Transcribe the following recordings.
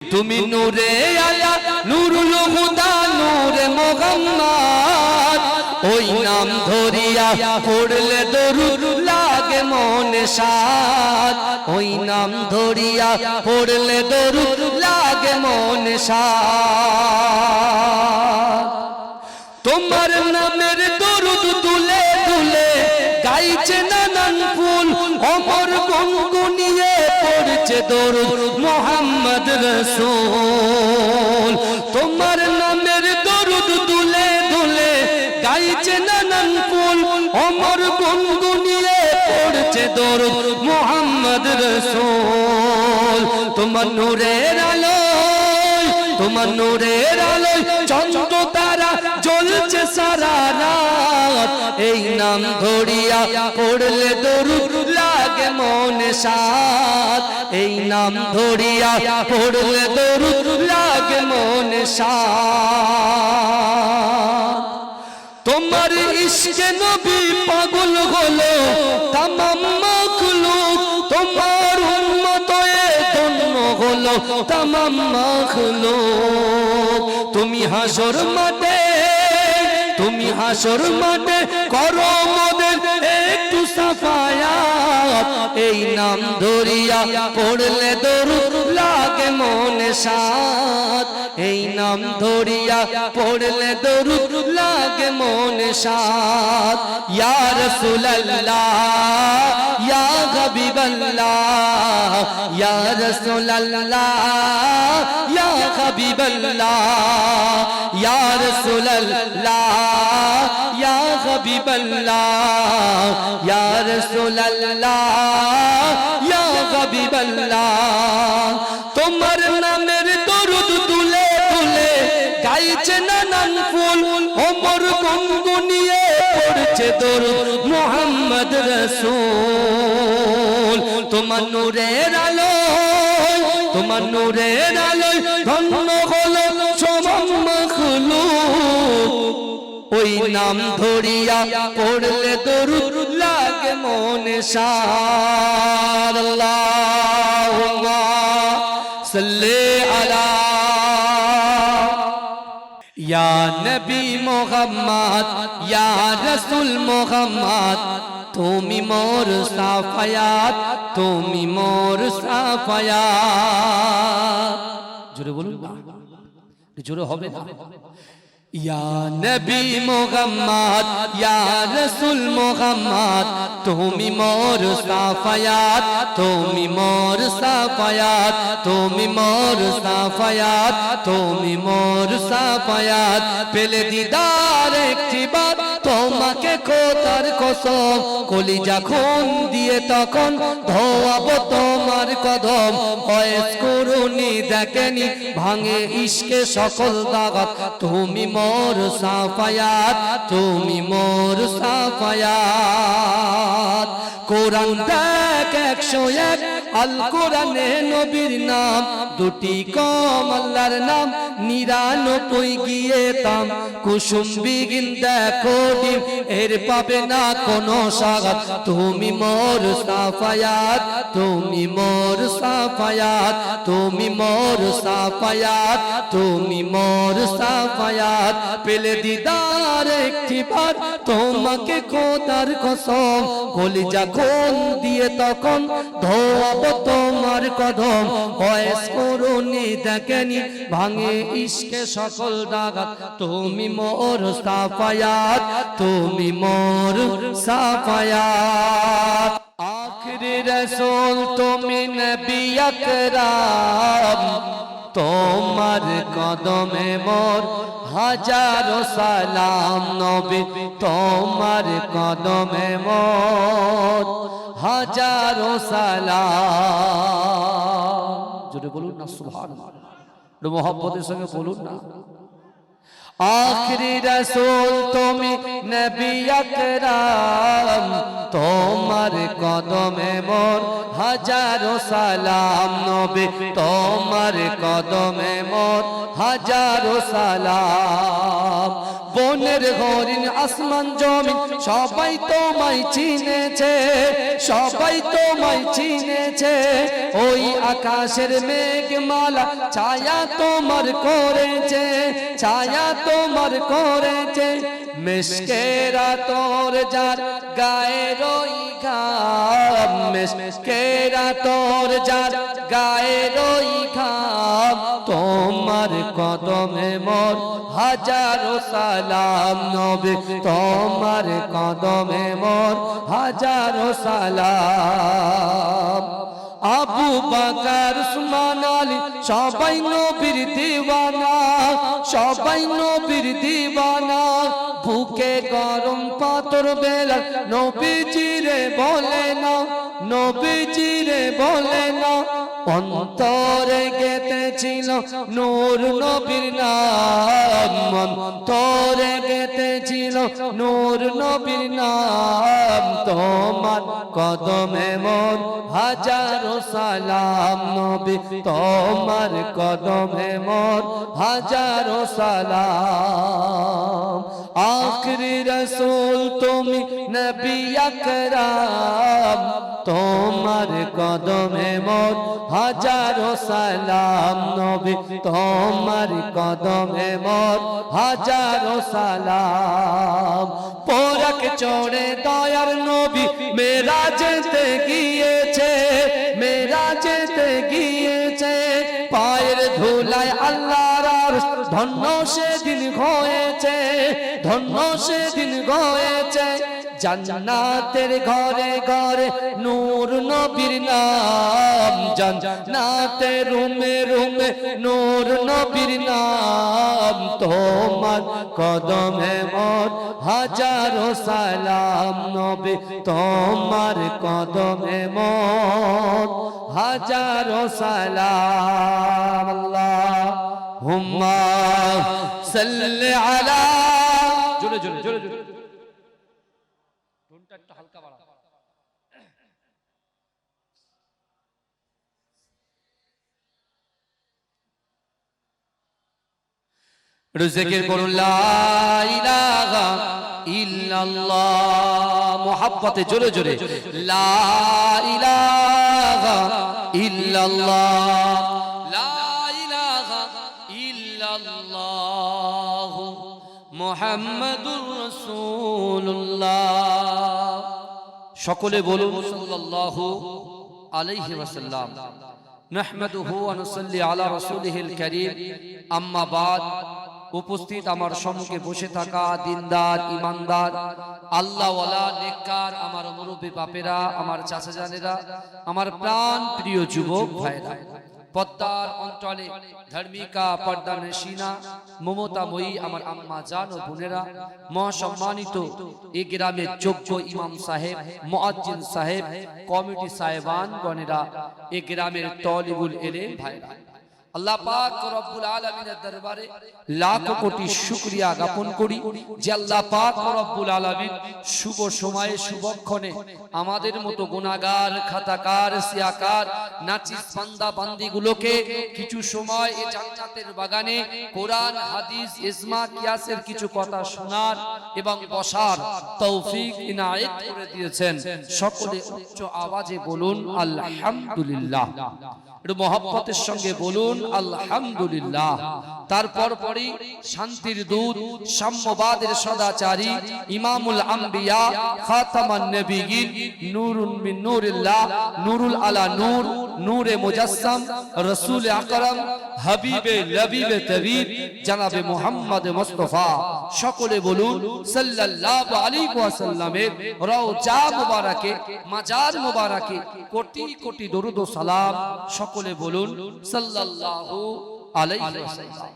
তুমি নূরে আলা নূরুল হুদা নূরে মুহাম্মদ ওই নাম ধরিয়া পড়লে দরুদ লাগে মনে সাদ ওই নাম ধরিয়া পড়লে দরুদ লাগে মনে সাদ তোমার নামের দরুদ তুলে তুলে গাইছে নানান ফুল অমর গুনগুনিয়ে পড়ছে দরুদ মুহাম্মদ রাসূল তোমার নামের দরুদ তুলে তুলে গাইছে নানান ফুল অমর গুনগুনিয়ে পড়ছে দরুদ মুহাম্মদ রাসূল তোমার নূরের আলোয় তোমার নূরের আলোয় চন্দ্র তারা জ্বলছে সারা রাত এই নাম ধরিয়া পড়লে দরুদ লাগে মনে সাদ এই নাম ধরিয়া পড়লে দরুদ লাগে মনে সাদ তোমার ইশকে নবী পাগল হলো তামাম মাখলুক তোমার উম্মত এ ধন্য হলো তামাম মাখলুক তুমি হাসর মাঠে করো মোদের একটু সাফায়াত এই নাম ধরিয়া পড়লে দরুদ লাগে মনে সাদ এই নাম ধরিয়া পড়লে দরুদ লাগে মনে সাদ ইয়া রাসূলুল্লাহ ইয়া হাবিবাল্লাহ ইয়া রাসূলুল্লাহ ইয়া হাবিবাল্লাহ ইয়া রাসূলুল্লাহ ইয়া হাবিবাল্লাহ ইয়া রাসূলুল্লাহ ইয়া হাবিবাল্লাহ তোমার নামের দরুদ তুলে তুলে গাইছে নানান ফুল ওমর গুনগুনিয়ে পড়ছে দরুদ মুহাম্মদ রাসূল তোমার নূরের আলোয় ধন্য হলো সমম মাখলুক ওই নাম ধরিয়া পড়লে দরুদ লাগে মনে সাদ আল্লাহুম্মা সাল্লি আলা ইয়া নবী মুহাম্মদ ইয়া রাসূল মুহাম্মদ তুমি মোর সাফায়াত তুমি মোর সাফায়াত জোরে বলুন না জোরে হবে না ইয়া নবী মুহাম্মদ ইয়া রাসূল মুহাম্মদ তুমি মোর সাফায়াত তুমি মোর সাফায়াত তুমি মোর সাফায়াত তুমি মোর সাফায়াত পেলে দিদার একটিবার তোমাকে খোদার কসম কলিজা খুন দিয়ে তখন ধোয়াবো তোমার কদম ওয়েস করুনি দেখেনি ভাঙে ইশকে সকল দাগাত তুমি মোর সাফায়াত তুমি মোর সাফায়াত কোরআন দেখ 101 আল কোরআনে নবীর নাম দুটি কম আল্লাহর নাম 99 গিয়ে তাম কুসুম বিগিন দেখো ডিম এর পাবে না কোনো সাগাত তুমি মোর সাফায়াত তুমি মোর সাফায়াত তুমি মোর সাফায়াত তুমি মোর সাফায়াত পেলে দিদার একটিবার তোমাকে খোদার কসম কলিজা খুন দিয়ে তখন ধোয়াবো তোমার কদম ওয়েস করুনি দেখেনি ভাঙে ইশকে সকল দাগাত তুমি মোর সাফায়াত তুমি মোর সাফায়াত আখিরি রাসূল তুমি নবী আকরাম তোমার কদমে মোর হাজারো সালাম নবী তোমার কদমে মোর হাজারো সালাম জোরে বলুন না সুবহানাল্লাহ মোহাম্মদের সঙ্গে বলুন না आखिरी रसूल তুমি নবী আকরাম তোমার কদমে মোর হাজারো সালাম নবী তোমার কদমে মোর হাজারো সালাম বনের হরিণ আসমান জমিন সবাই তোমায় চিনেছে, সবাই তোমায় চিনেছে। ওই আকাশের মেঘমালা ছায়া তোমার করেছে, ছায়া তোমার করেছে। মিশকেরা তোর যার গায়ের ওই ঘাম, মিশকেরা তোর যার গায়ের ওই ঘাম। তোমার কদমে মোর হাজারো সালাম নবী, তোমার কদমে মোর হাজারো সালাম। আবু বকর উসমান আলী সবাই নবীর দিওয়ানা, সবাই নবীর দিওয়ানা। বুকে গরম পাথর বেলা নবীজিরে বলে না, নবীজিরে বলে না। অন্তরে গেঁথেছিল নূর নবীর নাম, অন্তরে গেঁথেছিল নূর নবীর নাম। তোমার কদমে মোর হাজারো সালাম নবী, তোমার কদমে মোর হাজারো সালাম। আখরি রসূল তুমি নবী আকরাম, তোমার কদমে মোর হাজারো সালাম নবী, তোমার কদমে মোর হাজারো সালাম। পোরাক চড়ে দয়ার নবী মেরাজেতে গিয়েছে, মেরাজেতে গিয়েছে। পায়ের ধুলায় আল্লাহর আরশ ধন্য সেদিন হয়েছে, ধন্য সেদিন হয়েছে। জান্নাতের ঘরে ঘরে নূর নবীর নাম, জান্নাতের রুমে রুমে নূর নবীর নাম। তোমার কদমে মোর হাজারো সালাম নবী, তোমার কদমে মোর হাজারো সালাম। আল্লাহুম্মা সাল্লি আলা, জোরে জোরে জোরে জোরে, টোনটা একটু হালকা বাড়া। জিকির করুন লা ইলাহা ইল্লাল্লাহ, মুহাব্বতে জোরে জোরে লা ইলাহা ইল্লাল্লাহ, লা ইলাহা ইল্লাল্লাহ মুহাম্মাদুর রাসূলুল্লাহ। সকলে বলুন সাল্লাল্লাহু আলাইহি ওয়াসাল্লাম। নাহমাদুহু ওয়া নুসাল্লি আলা রাসূলিহিল কারীম, আম্মা বাদ। উপস্থিত আমার সম্মুখে বসে থাকা দিনদার ইমানদার আল্লাহওয়ালা নেককার আমার মুরব্বী বাপেরা, আমার চাচা জানেরা, আমার প্রাণ প্রিয় যুবক ভাইরা, পদ্মার অঞ্চলে ধার্মিকা পর্দানশীনা মমতাময়ী আমার আম্মা জান ও বোনেরা, মহাসম্মানিত এই গ্রামের যোগ্য ইমাম সাহেব, মুয়াজ্জিন সাহেব, কমিটি সাহেবান গণেরা, এই গ্রামের তলিবুল ইলম ভাইরা, আল্লাহ পাক রব্বুল আলামিনের দরবারে লাখ কোটি শুকরিয়া জ্ঞাপন করি যে আল্লাহ পাক রব্বুল আলামিন শুভ সময়ে শুভক্ষণে আমাদের মতো গুনাহগার, খাতাকার, সিয়াকার, নাচিস বান্দা বান্দিগুলোকে কিছু সময় এই জান্নাতের বাগানে কোরআন, হাদিস, ইজমা, কিয়াসের কিছু কথা শোনার এবং বসার তৌফিক ইনায়েত করে দিয়েছেন। সকলে উচ্চ আওয়াজে বলুন আলহামদুলিল্লাহ। একটু মহব্বতের সঙ্গে বলুন আলহামদুলিল্লাহ। তারপর পরই শান্তির দূত, সাম্যবাদের সদাচারী, ইমামুল আম্বিয়া, খাতামান নবিয়্যিন, নূরুন মিন নূরিল্লাহ, নূরুল আলা নূর, নূরে মুজাসসাম, রাসূল আকরাম, হাবিবে লবিবে তবিব, জনাবে মুহাম্মদ মুস্তাফা। সকলে বলুন সাল্লাল্লাহু আলাইহি ওয়াসাল্লামের রওজা মুবারাকে, মাজার মুবারাকে কোটি কোটি দরুদ ও সালাম। সকলে বলুন সাল্লাল্লাহু আলাইহি ওয়াসাল্লাম।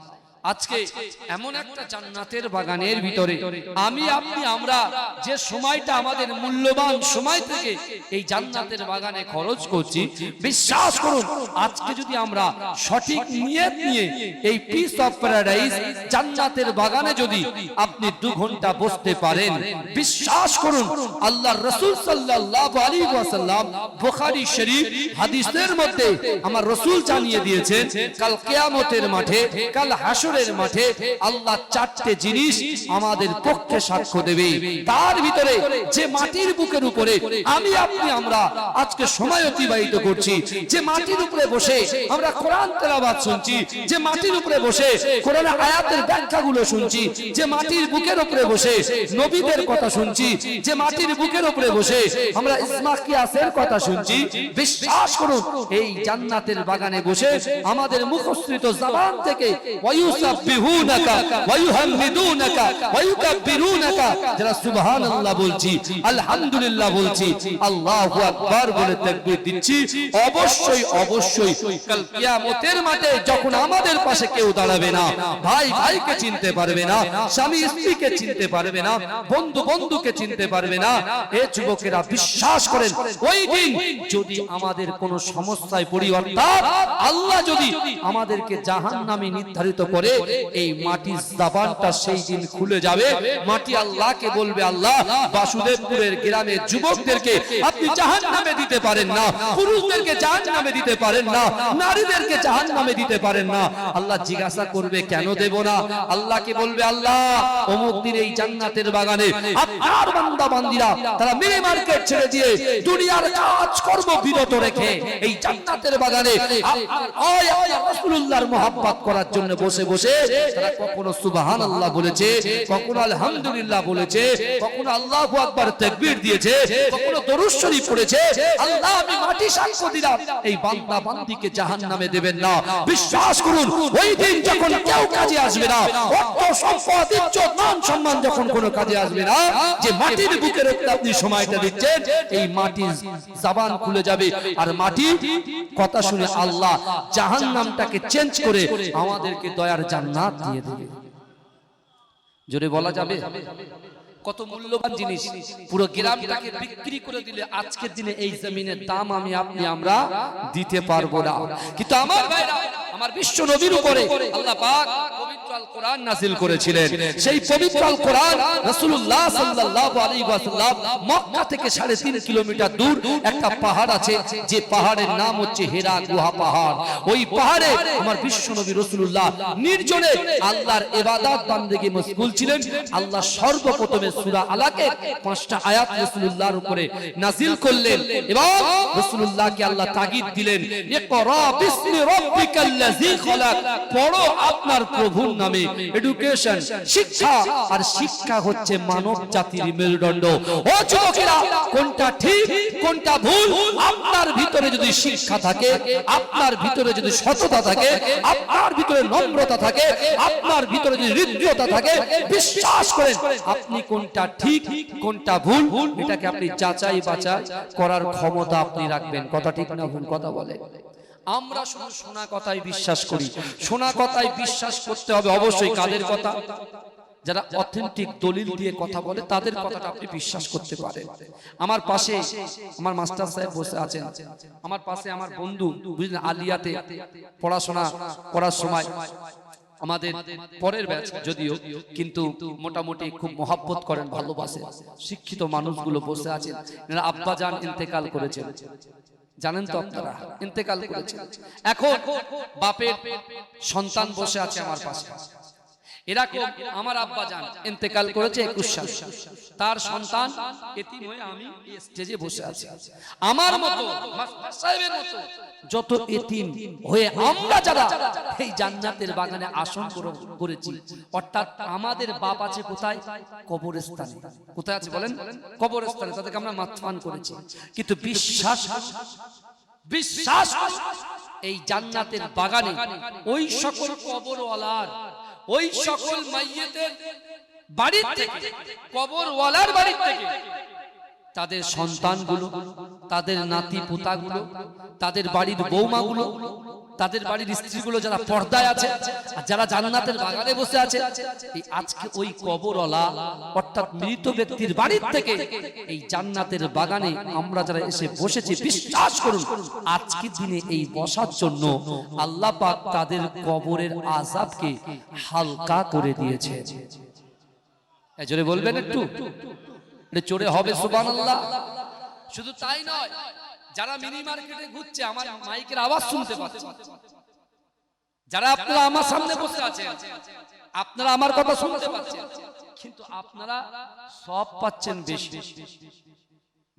আজকে এমন একটা জান্নাতের বাগানের ভিতরে আমি আপনি আমরা যে সময়টা আমাদের মূল্যবান সময় থেকে এই জান্নাতের বাগানে খরচ করছি, বিশ্বাস করুন আজকে যদি আমরা সঠিক নিয়ত নিয়ে এই পিস অফ প্যারাডাইস জান্নাতের বাগানে যদি আপনি 2 ঘন্টা বসতে পারেন, বিশ্বাস করুন আল্লাহর রাসূল সাল্লাল্লাহু আলাইহি ওয়াসাল্লাম বুখারী শরীফ হাদিসের মধ্যে আমার রাসূল জানিয়ে দিয়েছেন কাল কিয়ামতের মাঠে, কাল হাসর হাসরের মাঠে আল্লাহ চারটে জিনিস আমাদের পক্ষে সাক্ষ্য দেবে। তার ভিতরে যে মাটির বুকের উপরে আমি আপনি আমরা আজকে সময় অতিবাহিত করছি, যে মাটির উপরে বসে আমরা কোরআন তেলাওয়াত শুনছি, যে মাটির উপরে বসে কোরআনের আয়াতের ব্যাখ্যাগুলো শুনছি, যে মাটির বুকের উপরে বসে নবীদের কথা শুনছি, যে মাটির বুকের উপরে বসে আমরা ইসমা কিয়াসের কথা শুনছি, বিশ্বাস করুন এই জান্নাতের বাগানে বসে আমাদের মুখস্থিত জবান থেকে ওয়ায়ুসাব্বিহুনাকা ওয়ায়ুহাম্মিদুনাকা ওয়ায়ুকাব্বিরুনাকা যারা সুবহানাল্লাহ বলছি, আলহামদুলিল্লাহ বলছি, আল্লাহু আকবার বলে তাকবীর দিচ্ছি, অবশ্যই অবশ্যই কাল কিয়ামতের মাঠে যখন আমাদের পাশে কেউ দাঁড়াবে না, ভাই ভাইকে চিনতে পারবে না, স্বামী স্ত্রীকে চিনতে পারবে না, বন্ধু বন্ধুকে চিনতে পারবে না, এ যুবকেরা বিশ্বাস করেন ওই দিন যদি আমাদের কোনো সমস্যায় পড়ি, অর্থাৎ আল্লাহ যদি আমাদেরকে জাহান্নামে নির্ধারিত করে, এই মাটির জবানটা সেই দিন খুলে যাবে। মাটি আল্লাহকে বলবে, আল্লাহ বাসুদেবপুরের গ্রামের যুবকদেরকে আপনি জাহান্নামে দিতে পারেন না, পুরুষদেরকে জাহান্নামে দিতে পারেন না, নারীদেরকে জাহান্নামে দিতে পারেন না। আল্লাহ জিজ্ঞাসা করবে কেন দেব না? আল্লাহকে বলবে, আল্লাহ অমুক দিন এই জান্নাতের বাগানে আপনার বান্দা বান্দীরা তারা মিনি মার্কেট ছেড়ে দিয়ে দুনিয়ার কাজ কর্ম বিরত রেখে এই জান্নাতের বাগানে রাসূলুল্লাহর মুহাব্বত করার জন্য বসে বসে তারা কখনো সুবহানাল্লাহ বলেছে, কখনো আলহামদুলিল্লাহ বলেছে, কখনো আল্লাহু আকবার তাকবীর দিয়েছে, কখনো দরুদ শরীফ পড়েছে। আল্লাহ আমি মাটি সাক্ষ্য দিলাম এই বান্দা বান্দীকে জাহান্নামে দেবেন না। বিশ্বাস করুন ওই দিন যখন কেউ কাজে আসবে না, অর্থ সম্পদ ইজ্জত মান সম্মান যখন কোনো কাজে আসবে না, যে মাটির বুকের উপরে আপনি সময়টা দিচ্ছেন, এই মাটির জবান খুলে যাবে আর মাটি কথা শুনে আল্লাহ জাহান্নামটাকে চেঞ্জ করে আমাদেরকে দয়ার জান্নাত দিয়ে দেবে। জোরে বলা যাবে? কত মূল্যবান জিনিস, পুরো গ্রামটাকে বিক্রি করে দিলে আজকের দিনে এই জমিনের দাম আমি আপনি আমরা দিতে পারবো না। কিন্তু আমার ভাইরা, আমার বিশ্ব নবীর উপরে আল্লাহ পাক পবিত্র আল কোরআন নাযিল করেছিলেন। সেই পবিত্র আল কোরআন রাসূলুল্লাহ সাল্লাল্লাহু আলাইহি ওয়াসাল্লাম মক্কা থেকে 3.5 কিলোমিটার দূর একটা পাহাড় আছে, যে পাহাড়ের নাম হচ্ছে হেরা গুহা পাহাড়। ওই পাহাড়ে আমার বিশ্ব নবী রাসূলুল্লাহ নির্জনে আল্লাহর ইবাদত বান্দেগি মশগুল ছিলেন। আল্লাহ সর্বপ্রথমে সূরা আলাকে 5টা আয়াত রাসূলুল্লাহর উপরে নাযিল করলেন এবং রাসূলুল্লাহকে আল্লাহ তাগিদ দিলেন, ইকরা বিসমি রাব্বিকাল্লাযী খালাক, পড়ো আপনার প্রভুর নামে। এডুকেশন, শিক্ষা, আর শিক্ষা হচ্ছে মানব জাতির মেরুদণ্ড। ও যুবকেরা, কোনটা ঠিক কোনটা ভুল আপনার ভিতরে যদি শিক্ষা থাকে, আপনার ভিতরে যদি সততা থাকে, আপনার ভিতরে নম্রতা থাকে, আপনার ভিতরে যদি হৃদয়তা থাকে, বিশ্বাস করেন আপনি কোনটা ঠিক কোনটা ভুল এটাকে আপনি যাচাই বাছাই করার ক্ষমতা আপনি রাখবেন। কথা ঠিক না ভুল কথা বলে? আমরা শুধু শোনা কথাই বিশ্বাস করি। শোনা কথাই বিশ্বাস করতে হবে অবশ্যই। কাদের কথা? যারা অথেন্টিক দলিল দিয়ে কথা বলে তাদের কথাটা আপনি বিশ্বাস করতে পারেন। আমার পাশে আমার মাস্টার সাহেব বসে আছেন, আমার পাশে আমার বন্ধু, বুঝলেন, আলিয়াতে পড়াশোনা করার সময় আমাদের পরের ব্যাচ যদিও, কিন্তু মোটামুটি খুব মহব্বত করেন, ভালোবাসেন, শিক্ষিত মানুষগুলো বসে আছেন। এরা আব্বাজান ইন্তেকাল করেছেন, জানেন তো আপনারা, ইন্তেকাল করেছেন। এখন বাপের সন্তান বসে আছে আমার পাশে। এরকম আমার আব্বাজান ইন্তেকাল করেছে 21 সালে, তার সন্তান এতিম হয়ে আমি এই স্টেজে বসে আছি। আমার মতো মাস্টার সাহেবের মতো যত এতিম হয়ে আমরা যারা এই জান্নাতের বাগানে আসন করেছি, অর্থাৎ আমাদের বাপ আছে কোথায়? কবরস্থানে। কোথায় আছে বলেন? কবরস্থানে। তাদেরকে আমরা মাতফান করেছি। কিন্তু বিশ্বাস এই জান্নাতের বাগানে ওই সকল কবরওয়ালার, ওই সকল মাইয়েতের বাড়ির থেকে, কবরওয়ালার বাড়ির থেকে তাদের সন্তানগুলো, তাদের নাতি পোতাগুলো, তাদের বাড়ির বৌমাগুলো, তাদের বাড়ির স্ত্রীগুলো যারা পর্দায় আছে আর যারা জান্নাতের বাগানে বসে আছে, এই আজকে ওই কবরওয়ালা অর্থাৎ মৃত ব্যক্তির বাড়ির থেকে এই জান্নাতের বাগানে আমরা যারা এসে বসেছি, বিশ্বাস করুন আজকের দিনে এই বসার জন্য আল্লাহ পাক তাদের কবরের আযাবকে হালকা করে দিয়েছে। এজন্য বলবেন একটু চোরে হবে সুবহানাল্লাহ। শুধু তাই নয়, যারা মিনি মার্কেটে ঘুরছে আমার মাইকের আওয়াজ শুনতে পাচ্ছে, যারা আপনারা আমার সামনে বসে আছেন, আপনারা আমার কথা শুনতে পাচ্ছেন, কিন্তু আপনারা সব পাচ্ছেন বেশি।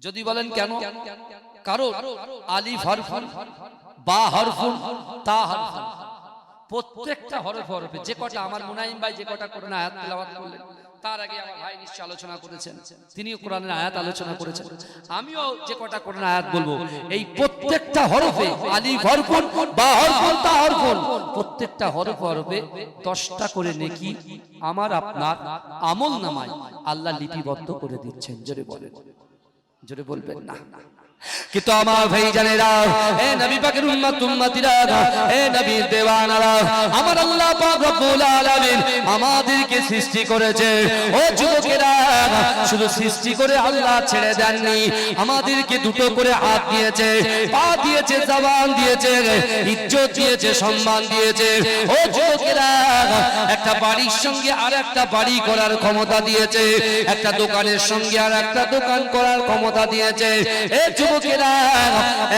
যদি বলেন কেন? কারণ আলিফ হরফুন, বা হরফুন, তা হরফুন, প্রত্যেকটা হরফে যে কটা আমার মুনাইম ভাই যে কটা কোরআন আয়াত তেলাওয়াত করলেন, তার আগে আমার ভাই নিশ্চয় আলোচনা করেছেন, তিনিও কোরআনের আয়াত আলোচনা করেছেন, আমিও যে কটা কোরআন আয়াত বলবো, এই প্রত্যেকটা হরফে আলিফ হরফুন, বা হরফুন, তা হরফুন, প্রত্যেকটা হরফে 10টা করে নেকি আমার আপনার আমল নামায় আল্লাহ লিপিবদ্ধ করে দিচ্ছেন। জোরে বলেন, জোরে বলবেন না। কিন্তু আমার ভাই জানেরা, এ নবী পাকের উম্মত উম্মতিরা, এ নবীর দেওয়ানারা, আমার আল্লাহ পাক রব্বুল আলামিন আমাদেরকে সৃষ্টি করেছে। ও যুবকেরা, শুধু সৃষ্টি করে আল্লাহ ছেড়ে দেননি, আমাদেরকে দুটো করে হাত দিয়েছে, পা দিয়েছে, জবান দিয়েছে, ইজ্জত দিয়েছে, সম্মান দিয়েছে। ও যুবকেরা, একটা বাড়ির সঙ্গে আর একটা বাড়ি করার ক্ষমতা দিয়েছে, একটা দোকানের সঙ্গে আর একটা দোকান করার ক্ষমতা দিয়েছে। এ যুবকেরা,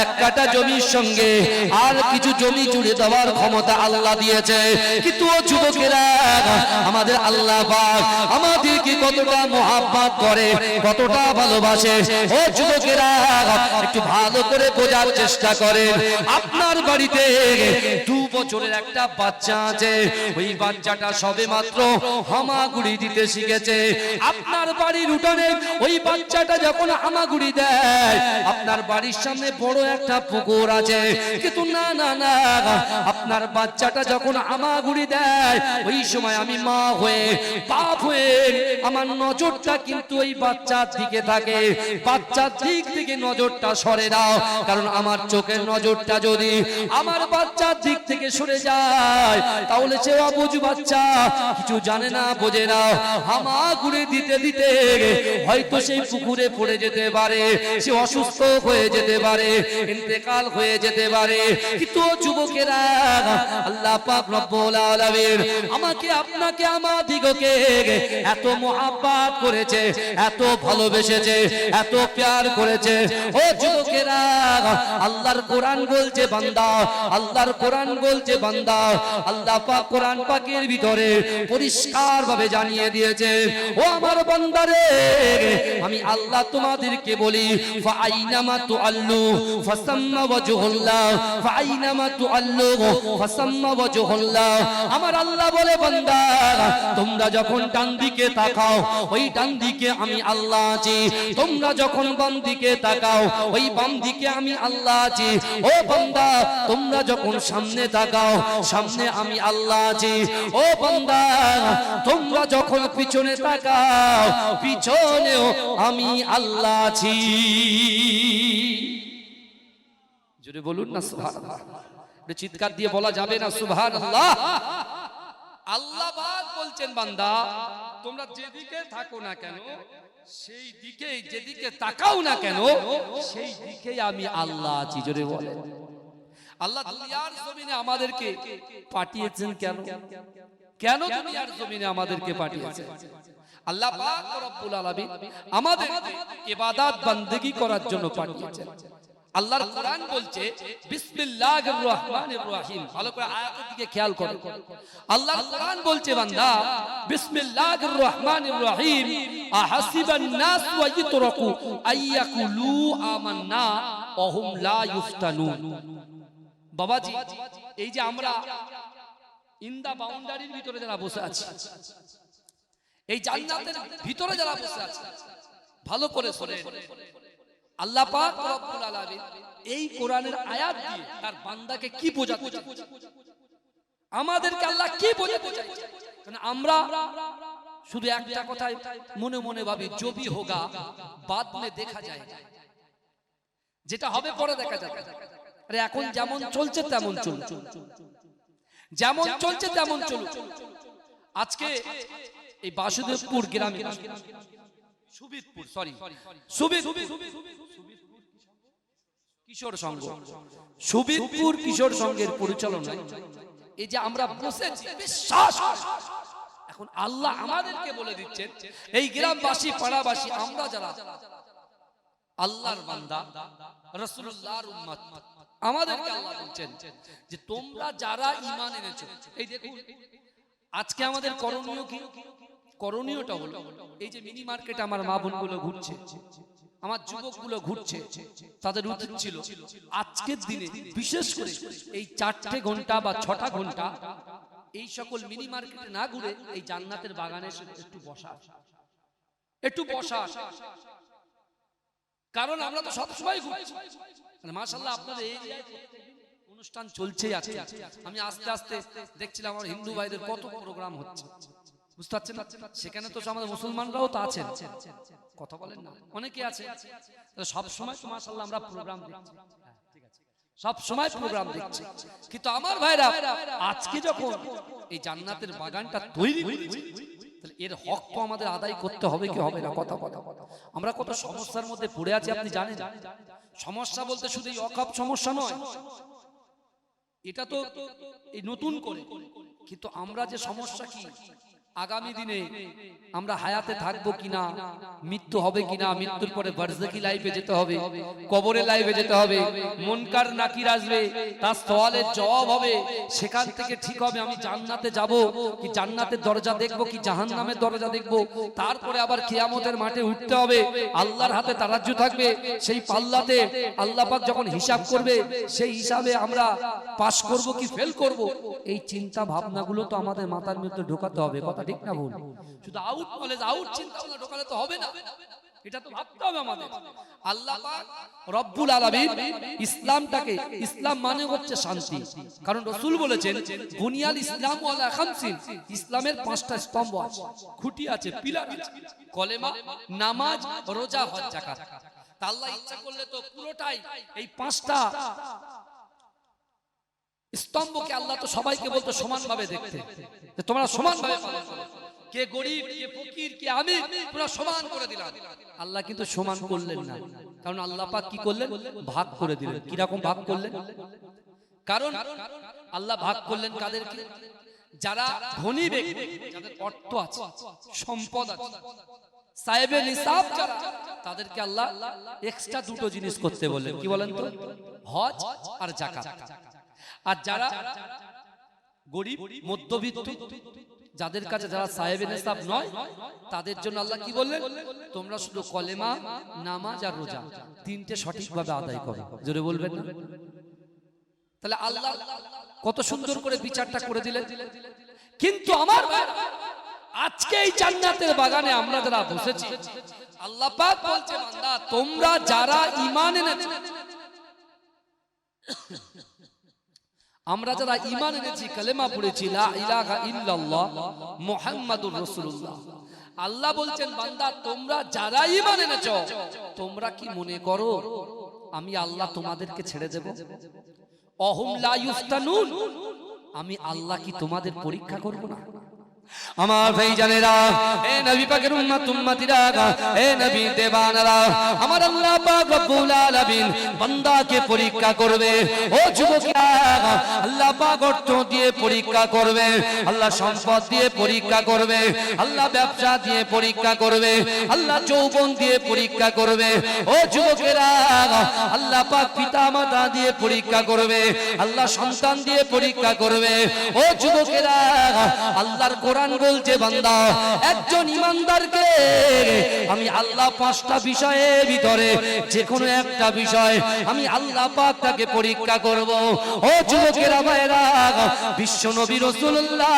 এক কাঠা জমির সঙ্গে আর কিছু জমি জুড়ে দেওয়ার ক্ষমতা আল্লাহ দিয়েছে। কিন্তু ও যুবকেরা, আমাদের আল্লাহ পাক আমাদেরকে কতটা মোহাব্বত করে, কতটা ভালোবাসে। ও যুবকেরা, একটু ভালো করে বোঝার চেষ্টা করেন। আপনার বাড়িতে 2 বছরের একটা বাচ্চা আছে, ওই বাচ্চাটা সবে মাত্র হামাগুড়ি দিতে শিখেছে। আপনার বাড়ির উঠানে ওই বাচ্চাটা যখন হামাগুড়ি দেয়, আপনার বাড়ির সামনে বড় একটা পুকুর আছে, কিন্তু না না না, আপনার বাচ্চাটা যখন হামাগুড়ি দেয়, ওই সময় আমি মা হয়ে, বাপ হয়ে, আমার নজরটা কিন্তু ওই বাচ্চার দিকে থাকে। বাচ্চার দিক থেকে নজরটা সরে দাও, কারণ আমার চোখের নজরটা যদি আমার বাচ্চার দিক থেকে সরে যায়, তাহলে সে অবুঝ বাচ্চা, কিছু জানে না, বোঝে না, হামাগুড়ি দিতে দিতে হয়তো সেই পুকুরে পড়ে যেতে পারে, সে অসুস্থ হয়ে যেতে পারে, ইন্তেকাল হয়ে যেতে পারে। কিন্তু যুবকেরা, আল্লাহ পাক রব্বুল আলামিন আমাকে, আপনাকে, আমাদিগকে এত মোহাব্বত করেছে, এত ভালোবেসেছে, এত প্যার করেছে। ও যুবকেরা, আল্লাহর কোরআন বলছে বান্দা, আল্লাহর কোরআন বলছে বান্দা, আল্লাহ পাক কোরআন পাকের ভিতরে পরিষ্কার ভাবে জানিয়ে দিয়েছে, ও আমার বান্দারে, আমি আল্লাহ তোমাদেরকে বলি, ফাআইনামা তুআল্লু ফাসাম্মা ওয়াজহুল্লাহ, ফাআইনামা তুআল্লু ফাসাম্মা ওয়াজহুল্লাহ। আমার আল্লাহ বলে, বান্দা, তোমরা যখন ডান দিকে তাকাও, ওই ডান দিকে আমি আল্লাহ আছি। তোমরা যখন বাম দিকে তাকাও, ওই বাম দিকে আমি আল্লাহ আছি। ও বান্দা, তোমরা যখন সামনে তাকাও, সামনে আমি আল্লাহ আছি। ও বান্দা, তোমরা যখন পিছনে তাকাও, পিছনেও আমি আল্লাহ আছি। জোরে বলুন না সুবহানাল্লাহ। চিৎকার দিয়ে বলা যাবে না সুবহানাল্লাহ? আল্লাহ পাক বলছেন, বান্দা, তোমরা যেদিকে থাকো না কেন, সেই দিকে, যেদিকে তাকাও না কেন, সেই দিকেই আমি আল্লাহ আছি। জোরে বলেন। আল্লাহ দুনিয়ার জমিনে আমাদেরকে পাঠিয়েছেন কেন? কেন দুনিয়ার জমিনে আমাদেরকে পাঠিয়েছেন? আল্লাহ পাক রব্বুল আলামিন আমাদেরকে ইবাদত বান্দেগি করার জন্য পাঠিয়েছেন। আল্লাহর কোরআন বলছে বিসমিল্লাহির রহমানির রহিম। ভালো করে আয়াতের দিকে খেয়াল করো। আল্লাহর কোরআন বলছে, বান্দা, বিসমিল্লাহির রহমানির রহিম, আহাসিবান নাস ওয়া ইতরাকু আইয়াকুলু আমান্না ওয়া হুম লা ইফতানুন। বাবাজি, এই যে আমরা ইন দা বাউন্ডারির ভিতরে যারা বসে আছি, এই জান্নাতের ভিতরে যারা বসে আছে, ভালো করে শুনেন। আল্লাহ পাক রব্বুল আলামিন এই কোরআনের আয়াত দিয়ে তার বান্দাকে কি বোঝাতে চাইছে, আমাদেরকে আল্লাহ কি বোঝাতে চাইছে? কারণ আমরা শুধু একটা কথাই মনে মনে ভাবি, জবি হোগা বাদ মে দেখা যায়, যেটা হবে পরে দেখা যাবে। আরে এখন যেমন চলছে তেমন চলুন, যেমন চলছে তেমন চলুন। আজকে এই বাসুদেবপুর গ্রামে কিশোর সংঘ, সুবিদপুর কিশোর সংঘের পরিচালনায় এই যে আমরা বসেছি, বিশ্বাস এখন আল্লাহ আমাদেরকে বলে দিচ্ছেন, এই গ্রামবাসী, পাড়াবাসী, আমরা যারা আল্লাহর বান্দা, রাসূলুল্লাহর উম্মত, আমাদেরকে আল্লাহ বলছেন যে তোমরা যারা ঈমান এনেছো, এই দেখুন আজকে আমাদের করণীয় কি? করণীয়টা হলো এই যে মিনি মার্কেটে আমার মা বোনগুলো ঘুরছে, আমার যুবকগুলো ঘুরছে, তাদের উচিত ছিল আজকের দিনে বিশেষ করে এই 4 ঘন্টা বা 6 ঘন্টা এই সকল মিনি মার্কেটে না ঘুরে এই জান্নাতের বাগানে একটু বসা, একটু বসা। কারণ আমরা তো সব সময় ঘুরছি, মাশাআল্লাহ আপনাদের এই অনুষ্ঠান চলছেই আছে। আমি আস্তে আস্তে দেখছিলাম আমার হিন্দু ভাইদের কত প্রোগ্রাম হচ্ছে, বুঝতে পারছেন? সেখানে তো আমাদের মুসলমানরাও তো আছেন, কথা বলেন না, অনেকে আছে। সব সময় তো মাশাআল্লাহ আমরা প্রোগ্রাম দেখছি, সব সময় প্রোগ্রাম দেখছি, কিন্তু আমার ভাইরা আজকে যখন এই জান্নাতের বাগানটা তৈরি করেছি, তাহলে এর হক তো আমাদের আদায় করতে হবে কি হবে না? কথা কথা আমরা কত সমস্যার মধ্যে পড়ে আছি আপনি জানেন। সমস্যা বলতে শুধু এই অকাপ সমস্যা নয়, এটা তো এই নতুন করে, কিন্তু আমরা যে সমস্যা কি আগামী দিনে আমরা হায়াতে থাকবো কিনা, মৃত্যু হবে কিনা, মৃত্যুর পরে বারজাকি লাইফে যেতে হবে, কবরে লাইফে যেতে হবে, মুনকার নাকির আসবে, তার সওয়ালের জবাব হবে, সেখান থেকে ঠিক হবে আমি জান্নাতে যাব কি জান্নাতের দরজা দেখব কি জাহান্নামের দরজা দেখব। তারপরে আবার কিয়ামতের মাঠে উঠতে হবে, আল্লাহর হাতে তারাজ্জু থাকবে, সেই পাল্লাতে আল্লাহ পাক যখন হিসাব করবে সেই হিসাবে আমরা পাস করব কি ফেল করব। এই চিন্তা ভাবনাগুলো তো আমাদের মাথার মধ্যে ঢোকাতে হবে, কথা ঠিক না ভুল? শুধু আউট নলেজ, আউট চিন্তা ভাবনা ঢোকালে তো হবে না, এটা তো ভাবতে হবে আমাদের। আল্লাহ পাক রব্বুল আলামিন ইসলামটাকে, ইসলাম মানে হচ্ছে শান্তি, কারণ রাসূল বলেছেন বুনিয়াল ইসলাম আলা খামসিন, ইসলামের 5টা স্তম্ভ আছে, খুঁটি আছে, পিলার আছে, কলেমা, নামাজ, রোজা, হজ, যাকাত। তা আল্লাহ ইচ্ছা করলে তো পুরোটাই এই 5টা স্তম্ভকে আল্লাহ তো সবাইকে বলতো সমানভাবে দেখতে, তোমরা সমানভাবে পালন করো, কে গরিব কে ফকির কে আমির তোমরা সমান করে দিলাম। আল্লাহ কিন্তু সমান করলেন না, কারণ আল্লাহ পাক কি করলেন? ভাগ করে দিলেন। কি রকম ভাগ করলেন? কারণ আল্লাহ ভাগ করলেন কাদেরকে? যারা ধনী ব্যক্তি, যাদের অর্থ আছে, সম্পদ আছে, সাহেবে নিসাব যারা, তাদেরকে আল্লাহ এক্সট্রা 2টো জিনিস করতে বললেন। কি বলেন তো? হজ আর যাকাত। আর যারা গরিব মধ্যবিত্ত, যাদের কাছে যারা সাহেবে নিসাব নয়, তাদের জন্য আল্লাহ কি বললেন? তোমরা শুধু কলেমা, নামাজ আর রোজা 3টে সঠিকভাবে আদায় করো। জোরে বলবেন না? তাহলে আল্লাহ কত সুন্দর করে বিচারটা করে দিলেন। কিন্তু আমার আজকে এই জান্নাতের বাগানে আমরা যারা বসেছি, আল্লাহ পাক বলছে বান্দা তোমরা যারা ঈমান এনেছো, আমরা যারা ঈমান এনেছি, কালেমা পড়েছি লা ইলাহা ইল্লাল্লাহ মুহাম্মাদুর রাসূলুল্লাহ, আল্লাহ বলছেন বান্দা তোমরা যারা ঈমান এনেছো, তোমরা কি মনে করো আমি আল্লাহ তোমাদেরকে ছেড়ে দেব? অহুম লা ইফতানুন, আমি আল্লাহ কি তোমাদের পরীক্ষা করব না? আমার ভাইজানেরা, হে নবী পাকের উম্মত উম্মতিরা, হে নবী দেবানারা, আমার আল্লাহ পাক রব্বুল আলামিন বান্দাকে পরীক্ষা করবে। ও যুবকেরা, আল্লাহ পাক অর্থ দিয়ে পরীক্ষা করবে, আল্লাহ সম্পদ দিয়ে পরীক্ষা করবে, আল্লাহ ব্যবসা দিয়ে পরীক্ষা করবে, আল্লাহ যৌবন দিয়ে পরীক্ষা করবে। ও যুবকেরা, আল্লাহ পাক পিতামাতা দিয়ে পরীক্ষা করবে, আল্লাহ সন্তান দিয়ে পরীক্ষা করবে। ও যুবকেরা, আল্লাহর কোরআন বলছে বান্দা একজন ঈমানদারকে আমি আল্লাহ 5টা বিষয়ের ভিতরে যে কোনো একটা বিষয় আমি আল্লাহ পাক তাকে পরীক্ষা করব। ও যুবকেরা ভাইরা, বিশ্ব নবী রাসূলুল্লাহ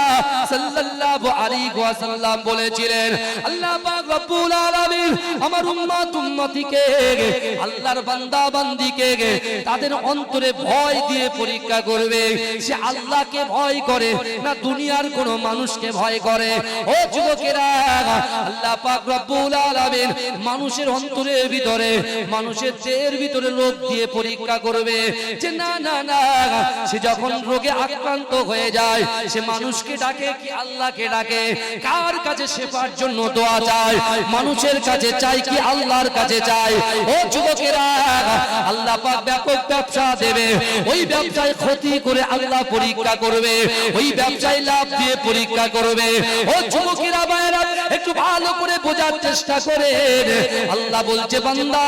সাল্লাল্লাহু আলাইহি ওয়াসাল্লাম বলেছিলেন আল্লাহ পাক রব্বুল আলামিন আমার উম্মত উম্মতিকে, আল্লাহর বান্দা বান্দিকে তাদের অন্তরে ভয় দিয়ে পরীক্ষা করবে। সে আল্লাহকে ভয় করে না দুনিয়ার কোনো মানুষকে ভয় করে। ও যুবকেরা, আল্লাহ পাক রব্বুল আলামিন মানুষের অন্তরের ভিতরে, মানুষের দেহের ভিতরে রোগ দিয়ে পরীক্ষা করবে যে না না না, সে যখন রোগে আক্রান্ত হয়ে যায় সে মানুষকে ডাকে কি আল্লাহকে ডাকে? কার কাছে সেবার জন্য দোয়া চায়? মানুষের কাছে চাই কি আল্লাহর কাছে চাই? ও যুবকেরা, আল্লাহ পাক ব্যাপক ব্যবসা দেবে, ওই ব্যবসায় ক্ষতি করে আল্লাহ পরীক্ষা করবে, ওই ব্যবসায় লাভ দিয়ে পরীক্ষা করবে। ও যুবকেরা ভাইরা, একটু ভালো করে বোঝার চেষ্টা করেন। আল্লাহ বলছে বান্দা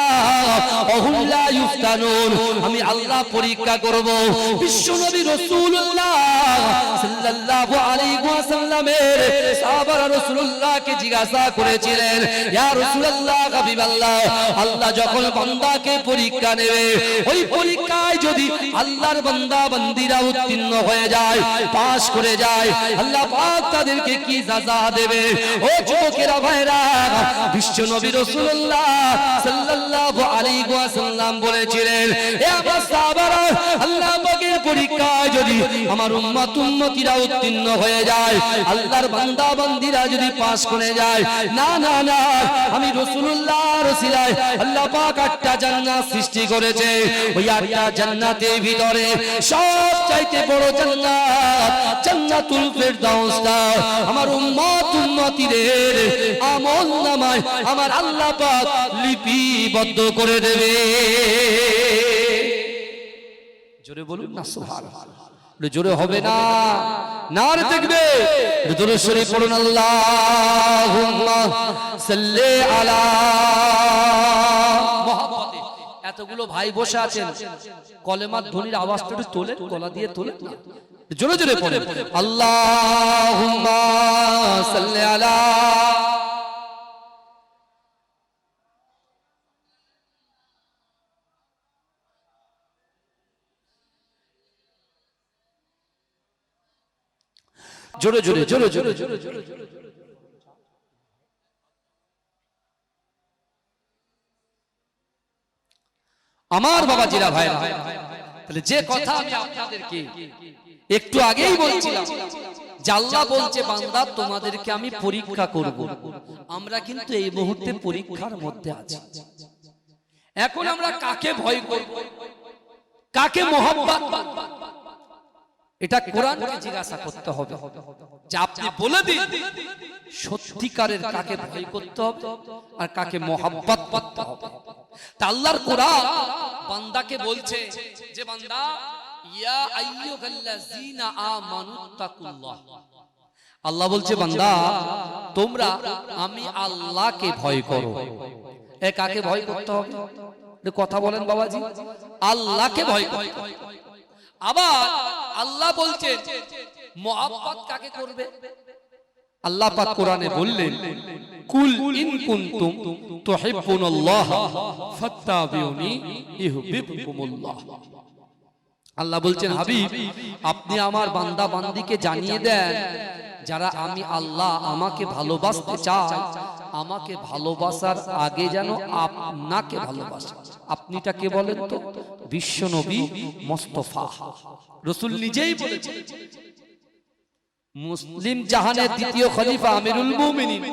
অহুম লা ইফতানুন, আমি আল্লাহ পরীক্ষা করব। বিশ্বনবী রাসূলুল্লাহ সাল্লাল্লাহু আলাইহি ওয়াসাল্লামের সাহাবারা রাসূলুল্লাহকে জিজ্ঞাসা করেছিলেন, ইয়া রাসূলুল্লাহ হাবিবাল্লাহ, আল্লাহ যখন বান্দাকে পরীক্ষা নেবে, ওই পরীক্ষায় যদি আল্লাহর বান্দা বান্দীরা উত্তীর্ণ হয়ে যায়, পাস করে যায়, আল্লাহ পাক তাদেরকে কি সাজা দেবে? ও যুবকেরা ভাইরা, বিশ্বনবী রাসূলুল্লাহ সাল্লাল্লাহু আলাইহি ওয়াসাল্লাম বলেছিলেন, এ আমার সাহাবারা, আল্লাহ পাকের পরীক্ষায় যদি আমার উম্মত উম্মতিরা উত্তীর্ণ হয়ে যায়, আল্লাহর বান্দা বান্দীরা যদি পাস করে যায়, না না না, আমি রাসূলুল্লাহর ওসিলায় আল্লাহ পাক 8টা জান্নাত সৃষ্টি করেছে। ওই 8টা জান্নাতের ভিতরে সবচাইতে বড় জান্নাত জান্নাতুল ফেরদাউসটা আমার উম্মত উম্মতিদের আমলনামায় আমার আল্লাহ পাক লিপিবদ্ধ করে দেবে। জোরে বলুন না সুবহানাল্লাহ। জোরে হবে না, নারে দেখবে দরুদ শরীফ পড়ুন, আল্লাহুম্মা সাল্লি আলা মুহাম্মাদ। এতগুলো ভাই বসে আছেন, কলেমার ধ্বনির আওয়াজটা একটু তোলেন, গলা দিয়ে তোলেন, জোরে জোরে পড়েন, আল্লাহুম্মা সাল্লি আলা। জোরে জোরে জোরে জোরে জোরে জোরে জোরে। আমার বাবাজিরা ভাইরা, তাহলে যে কথা আমি আপনাদেরকে একটু আগেই বলছিলাম যে আল্লাহ বলছে বান্দা তোমাদেরকে আমি পরীক্ষা করব। আমরা কিন্তু এই মুহূর্তে পরীক্ষার মধ্যে আছি। এখন আমরা কাকে ভয় করব, কাকে মহব্বত, এটা কোরআনকে জিজ্ঞাসা করতে হবে যে আপনি বলে দিন সত্যিকারের কাকে ভয় করতে হবে আর কাকে মহব্বত করতে হবে। তা আল্লাহর কোরআন বান্দাকে বলছে যে বান্দা ইয়া আইয়ুহাল্লাযীনা আমানুত্তাকুল্লাহ, আল্লাহ বলছে বান্দা তোমরা আমি আল্লাহকে ভয় করো। এ কাকে ভয় করতে হবে? কথা বলেন বাবাজি, আল্লাহকে ভয় করতে হবে। আবার আল্লাহ বলছেন মুহাব্বত কাকে করবে? আল্লাহ পাক কোরআনে বললেন কুল ইন কুনতুম তুহিব্বুনাল্লাহ ফাত্তাবিউনি ইউহিব্বুকুমুল্লাহ। আল্লাহ বলছেন হাবিব আপনি আমার বান্দা বান্দীকে জানিয়ে দেন যারা আমি আল্লাহ আমাকে ভালোবাসতে চায়, আমাকে ভালোবাসার আগে যেন আপনাকে ভালোবাসে। আপনিটা কে বলেন তো? বিশ্বনবী মুস্তাফা রাসূল নিজেই বলেছেন। মুসলিম জাহানের দ্বিতীয় খলিফা আমিরুল মুমিনিন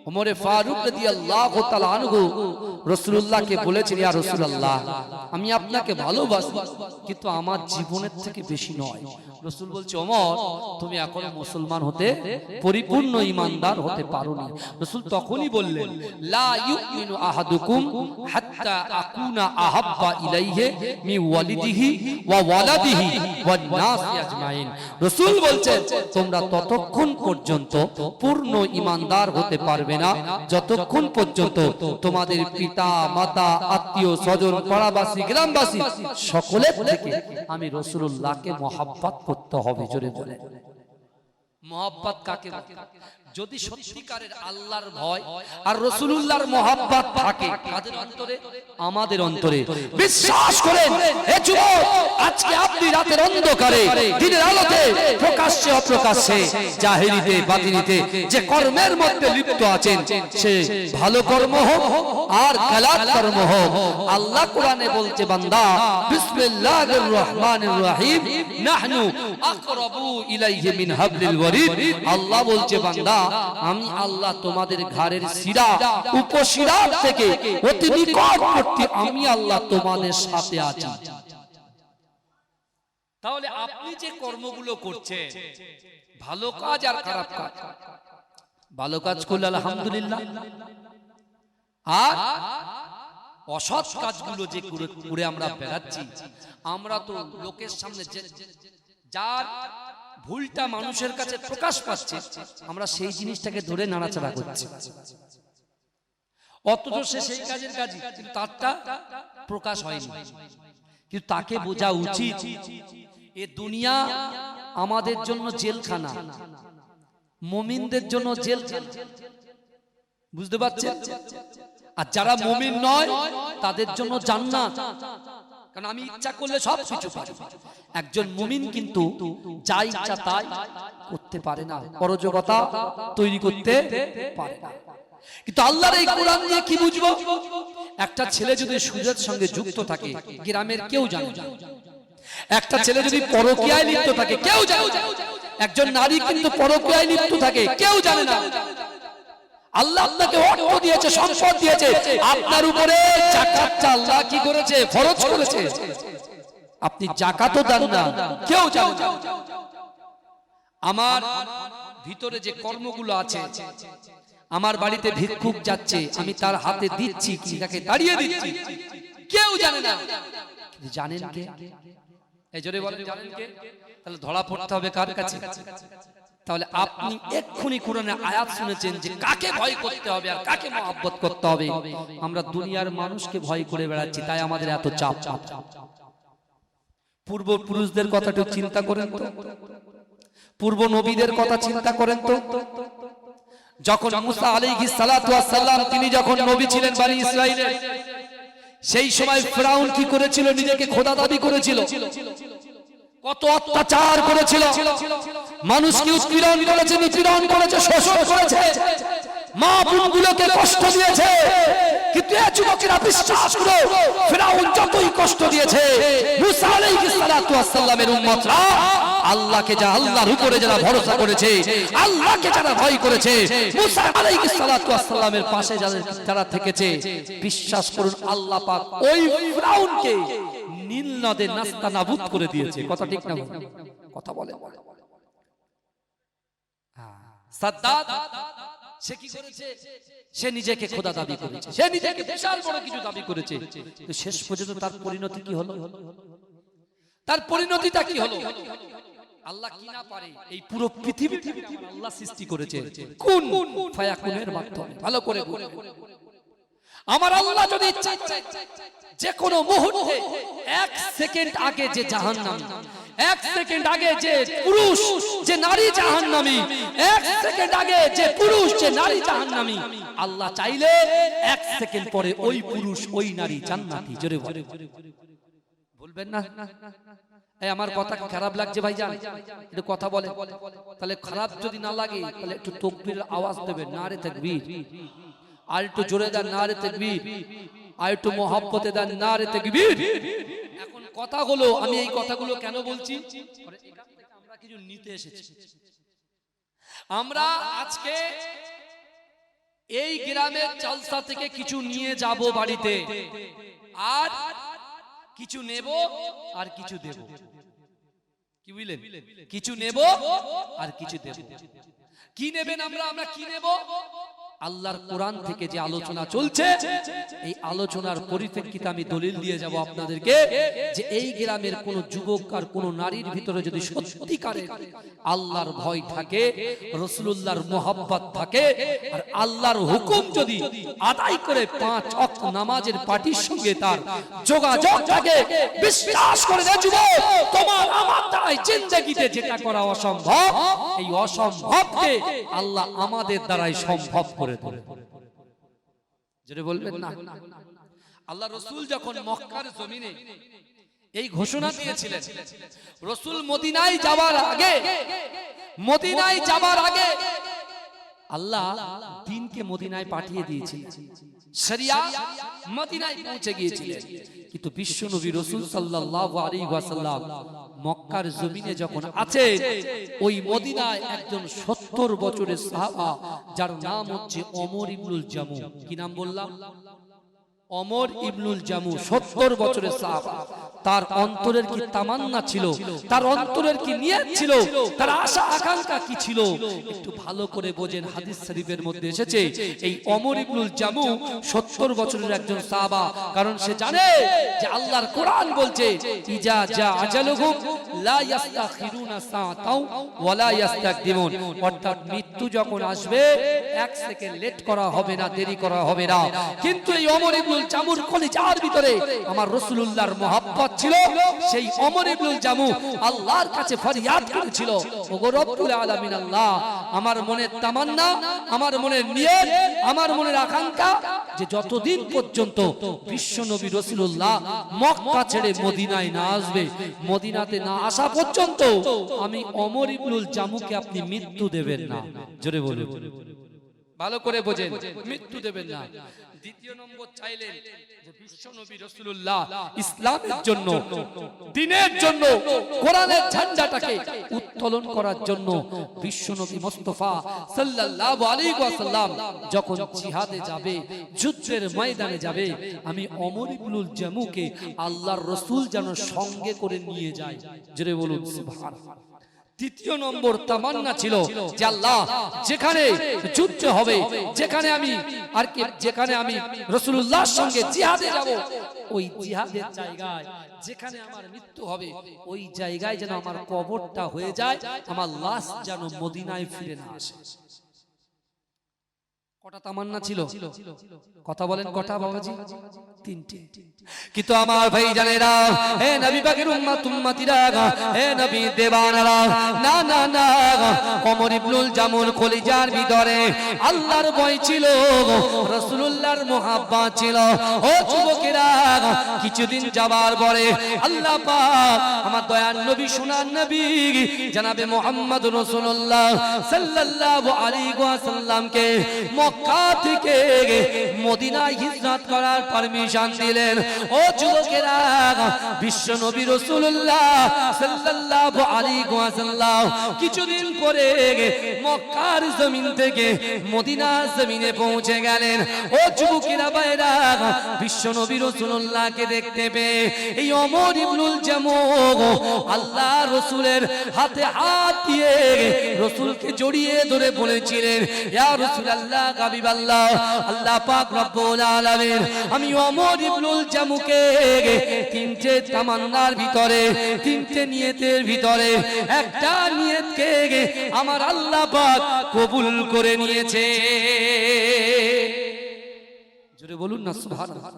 ওমরে ফারুক রাদিয়াল্লাহু তাআলা আনহু রাসূলুল্লাহকে বলেছেন, ইয়া রাসূলুল্লাহ আমি আপনাকে ভালোবাসি কিন্তু আমার জীবনের থেকে বেশি নয়। রাসূল বলছে ওমর তুমি এখনো মুসলমান হতে পরিপূর্ণ ঈমানদার হতে পারোনি। রাসূল তখনই বললেন লা ইউমিনু আহাদুকুম হাত্তা আকুনা আহাব্বা ইলাইহি মি ওয়ালিদিহি ওয়া ওয়ালাদিহি ওয়ান নাস আজমাইন। রাসূল বলছেন তোমরা ততক্ষণ পর্যন্ত পূর্ণ ঈমানদার হতে পারবে না যতক্ষণ পর্যন্ত তোমাদের পিতা মাতা আত্মীয় স্বজন পাড়াবাসী গ্রামবাসী সকলের থেকে আমি রাসূলুল্লাহকে মহব্বত করতে হবে। জোরে বলে মহব্বত কাকে বলে? যদি সত্যিকারের আল্লাহর ভয় আর রাসূলুল্লাহর মহব্বত থাকে কাদের অন্তরে? আমাদের অন্তরে। বিশ্বাস করেন হে যুবক, আজকে আপনি রাতের অন্ধকারে দিনের আলোতে প্রকাশ্যে অপ্রকাশ্যে জাহেরিতে বাতিনিতে যে কর্মের মধ্যে লিপ্ত আছেন, সে ভালো কর্ম হোক আর গালাত কর্ম হোক, আল্লাহ কোরআনে বলছে বান্দা বিসমিল্লাহির রহমানির রহিম নাহনু আকরাবু ইলাইহি মিন হাবলিল ওয়ারিদ। আল্লাহ বলছে বান্দা আমি আল্লাহ তোমাদের ঘাড়ের শিরা উপশিরা থেকে অতি নিকটবর্তী, আমি আল্লাহ তোমাদের সাথে আছি। তাহলে আপনি যে কর্মগুলো করছেন ভালো কাজ আর খারাপ কাজ, ভালো কাজ করলে আলহামদুলিল্লাহ, আর অসৎ কাজগুলো যে করে আমরা বেড়াচ্ছি, আমরা তো লোকের সামনে যার ভুলটা মানুষের কাছে প্রকাশ পাচ্ছে, আমরা সেই জিনিসটাকে ধরে নাড়াচাড়া করছি, অথচ সে সেই কাজের কাজই, কিন্তু তারটা প্রকাশ হয়নি। কিন্তু তাকে বোঝা উচিত এ দুনিয়া আমাদের জন্য জেলখানা, মুমিনদের জন্য জেলখানা, বুঝতে পারছেন? আর যারা মুমিন নয় তাদের জন্য জান্নাত। কারণ আমি ইচ্ছা করলে সব কিছু পারি, একজন মুমিন কিন্তু যা ইচ্ছা তাই করতে পারে না, অরাজকতা তৈরি করতে পারে না। কিন্তু আল্লাহর এই কোরআন দিয়ে কি বুঝবো? একটা ছেলে যদি সুদের সঙ্গে যুক্ত থাকে গ্রামের কেউ জানে না, একটা ছেলে যদি পরকীয়ায় লিপ্ত থাকে কেউ জানে না, একজন নারী কিন্তু পরকীয়ায় লিপ্ত থাকে কেউ জানে না। আল্লাহ আপনাকে অর্থ দিয়েছে, সম্পদ দিয়েছে, আপনার উপরে যাকাতটা আল্লাহ কি করেছে? ফরজ করেছে। আপনি যাকাতও দেন না, কেউ জানে না। আমার ভিতরে যে কর্মগুলো আছে, আমার বাড়িতে ভিক্ষুক যাচ্ছে, আমি তার হাতে দিচ্ছি কি তাকে দাঁড়িয়ে দিচ্ছি, কেউ জানে না। জানেন কে? এই জোরে বলেন জানেন কে? তাহলে ধরা পড়তে হবে কার কাছে? তাহলে আপনি এক্ষুনি কোরআনের আয়াত শুনেছেন যে কাকে ভয় করতে হবে আর কাকে মহব্বত করতে হবে। আমরা দুনিয়ার মানুষকে ভয় করে বেড়াচ্ছি, তাই আমাদের এত চাপ। পূর্বপুরুষদের কথাটা চিন্তা করেন তো, পূর্ব নবীদের কথা চিন্তা করেন তো। যখন মুসা আলাইহিস সালাতু ওয়াস সালাম তিনি যখন নবী ছিলেন বনি ইসরাইলের, সেই সময় ফিরাউন কি করেছিল? নিজেকে খোদা দাবি করেছিল, কত অত্যাচার করেছিল, মানুষকে উৎপীড়ন করেছে, নিপীড়ন করেছে, শোষণ করেছে, মা বোনগুলোকে কষ্ট দিয়েছে। কিন্তু এই যুবকেরা বিশ্বাস করো, ফিরাউন যতই কষ্ট দিয়েছে, মুসা আলাইহিস সালাতু ওয়াস সালামের উম্মতরা আল্লাহকে, যা আল্লাহর উপরে যারা ভরসা করেছে, আল্লাহকে যারা ভয় করেছে, মুসা আলাইহিস সালাতু ওয়াস সালামের পাশে যারা থেকেছে, বিশ্বাস করুন আল্লাহ পাক ওই ফিরাউনকে নীল নদে নাস্তানাবুদ করে দিয়েছে। কথা ঠিক না? কথা বলে সাদ্দাত সে কি করেছে? সে নিজেকে খোদা দাবি করেছে, সে নিজেকে বিশাল বড় কিছু দাবি করেছে, কিন্তু শেষ পর্যন্ত তার পরিণতি কি হলো? তার পরিণতিটা কি হলো? আল্লাহ কি না পারে? এই পুরো পৃথিবীকে আল্লাহ সৃষ্টি করেছে কোন ফায়াকুনের মাধ্যমে। ভালো করে আমার আল্লাহ যদি ইচ্ছা যে কোনো মুহূর্তে, এক সেকেন্ড আগে যে জাহান্নামী, এক সেকেন্ড আগে যে পুরুষ যে নারী জাহান্নামী, এক সেকেন্ড আগে যে পুরুষ যে নারী জাহান্নামী, আল্লাহ চাইলে এক সেকেন্ড পরে ওই পুরুষ ওই নারী জান্নাতি। জোরে বলবেন না? এই আমার কথা খারাপ লাগছে ভাইজান? একটু কথা বলে। তাহলে খারাপ যদি না লাগে তাহলে একটু তাকবীরের আওয়াজ দেবেন, নারে তাকবীর। আর একটু জোরে দেন নারে তাকবীর, আর একটু মহব্বতে দেন নারে তাকবীর। এখন কথাগুলো, আমি এই কথাগুলো কেন বলছি? আমরা কিছু নিতে এসেছি। আমরা আজকে এই গ্রামের জলসা থেকে কিছু নিয়ে যাব বাড়িতে, আর কিছু নেব আর কিছু দেব। কি বুঝলেন? কিছু নেব আর কিছু দেব। কি নেবেন? আমরা কি নেব? আল্লাহর কোরআন থেকে যে আলোচনা চলছে, এই আলোচনার পরিপ্রেক্ষিতে আমি দলিল দিয়ে যাব আপনাদেরকে যে এই গ্রামের কোন যুবক আর কোন নারীর ভিতরে যদি সত্যিকারের আল্লাহর ভয় থাকে, রাসূলুল্লাহর মুহাব্বত থাকে, আর আল্লাহর হুকুম যদি আদায় করে 5 ওয়াক্ত নামাজের পাটির সঙ্গে তার যোগাযোগ থাকে, বিশ্বাস করে না যুবক, তোমার আমার দ্বারাই জিন্দেগিতে যেটা করা অসম্ভব, এই অসম্ভবকে আল্লাহ আমাদের দ্বারাই সম্ভব করে দেবে। যেটা বলবেন না, আল্লাহ রাসূল যখন মক্কার জমিনে এই ঘোষণা দিয়েছিলেন, রাসূল মদিনায় যাওয়ার আগে আল্লাহ দ্বীনকে মদিনায় পাঠিয়ে দিয়েছিলেন, শরিয়াত মদিনায় পৌঁছে গিয়েছিলেন। কিন্তু বিশ্ব নবী রাসূল সাল্লাল্লাহু আলাইহি ওয়াসাল্লাম মক্কার জমিনে যখন আছে, ওই মদিনায় একজন 70 বছরের সাহাবা, যার নাম হচ্ছে ওমর ইবনুল জামু। কি নাম বললাম? ওমর ইবনুল জামু 70 বছরের সাহাবা, তার অন্তরের কি তামান্না ছিল, তার অন্তরের কি নিয়ত ছিল, তার আশা আকাঙ্ক্ষা কি ছিল, একটু ভালো করে বোঝেন। হাদিস শরীফের মধ্যে এসেছে এই ওমর ইবনুল জামু 70 বছরের একজন সাহাবা, কারণ সে জানে যে আল্লাহর কোরআন বলছে ইজা জা আজালুহুম লা ইস্তাখিরুনা সাআতাও ওয়া লা ইস্তাকদিমুন, অর্থাৎ মৃত্যু যখন আসবে এক সেকেন্ড লেট করা হবে না, দেরি করা হবে না। কিন্তু এই ওমর ইবনুল জামুর কলিজার ভিতরে আমার রাসূলুল্লাহর মহব্বত ছিল। সেই ওমর ইবনুল জামু আল্লাহর কাছে ফরিয়াদ করেছিল, ওগো রব্বুল আলামিন আল্লাহ, আমার মনের তামান্না, আমার মনের নিয়ত, আমার মনের আকাঙ্ক্ষা যে যতদিন পর্যন্ত বিশ্বনবী রাসূলুল্লাহ মক্কা ছেড়ে মদিনায় না আসবে, মদিনাতে না আসা পর্যন্ত আমি ওমর ইবনুল জামুকে আপনি মৃত্যু দেবেন না। জোরে বলুন, ভালো করে বোঝেন, মৃত্যু দেবেন না। দ্বিতীয় নম্বর চাইলেন যে বিশ্বনবী রাসূলুল্লাহ ইসলামের জন্য, দ্বীনের জন্য, কোরআনের ঝান্ডাটাকে উত্তোলন করার জন্য বিশ্বনবী মুস্তাফা সাল্লাল্লাহু আলাইহি ওয়াসাল্লাম যখন জিহাদে যাবে, যুদ্ধের ময়দানে যাবে, আমি ওমর ইবনুল জামুকে আল্লাহর রাসূল যেন সঙ্গে করে নিয়ে যায়। জোরে বলুন সুবহানাল্লাহ। তৃতীয় নম্বর তামান্না ছিল যে আল্লাহ, যেখানে যুদ্ধ হবে, যেখানে আমি রাসূলুল্লাহর সঙ্গে জিহাদে যাব, ওই জিহাদের জায়গায় যেখানে আমার মৃত্যু হবে, ওই জায়গায় যেন আমার কবরটা হয়ে যায়, আমার লাশ যেন মদিনায় ফিরে না আসে। কটা তামান্না ছিল? কথা বলেন কটা বাবাজি? তিনটে। কিন্তু আমার ভাই জানেরা, হে নবী পাকের উম্মত উম্মতিরা, হে নবী দেওয়ানারা, না না না, ওমর ইবনুল জামুর কলিজার ভিতরে আল্লাহর ভয় ছিল, রাসূলুল্লাহর মুহাব্বত ছিল। ও যুবকেরা, কিছুদিন যাবার পরে আল্লাহ পাক আমার দয়ার নবী, সোনার নবী জনাবে মুহাম্মদ রাসূলুল্লাহ সাল্লাল্লাহু আলাইহি ওয়াসাল্লামকে মক্কা থেকে মদিনায় হিজরত করার পারমিশন দিলেন। ও যুবকেরা, বিশ্ব নবী রাসূলুল্লাহ সাল্লাল্লাহু আলাইহি ওয়াসাল্লাম কিছুদিন পরে মক্কার জমিন থেকে মদিনার জমিনে পৌঁছে গেলেন। ও যুবকেরা ভাইরা, বিশ্ব নবী রাসূলুল্লাহকে দেখতে পেয়ে এই ওমর ইবনুল জামু আল্লাহ রাসূলের হাতে হাত দিয়ে রাসূলকে জড়িয়ে ধরে বলেছিলেন, ইয়া রাসূলুল্লাহ, হাবিবাল্লাহ, আল্লাহ পাক রব্বুল আলামিন আমি ওমর ইবনুল জামুকে তিনটে তামান্নার ভিতরে, তিনটে নিয়তের ভিতরে একটা নিয়তকে আমার আল্লাহ পাক কবুল করে নিয়েছে। জোরে বলুন না সুবহানাল্লাহ।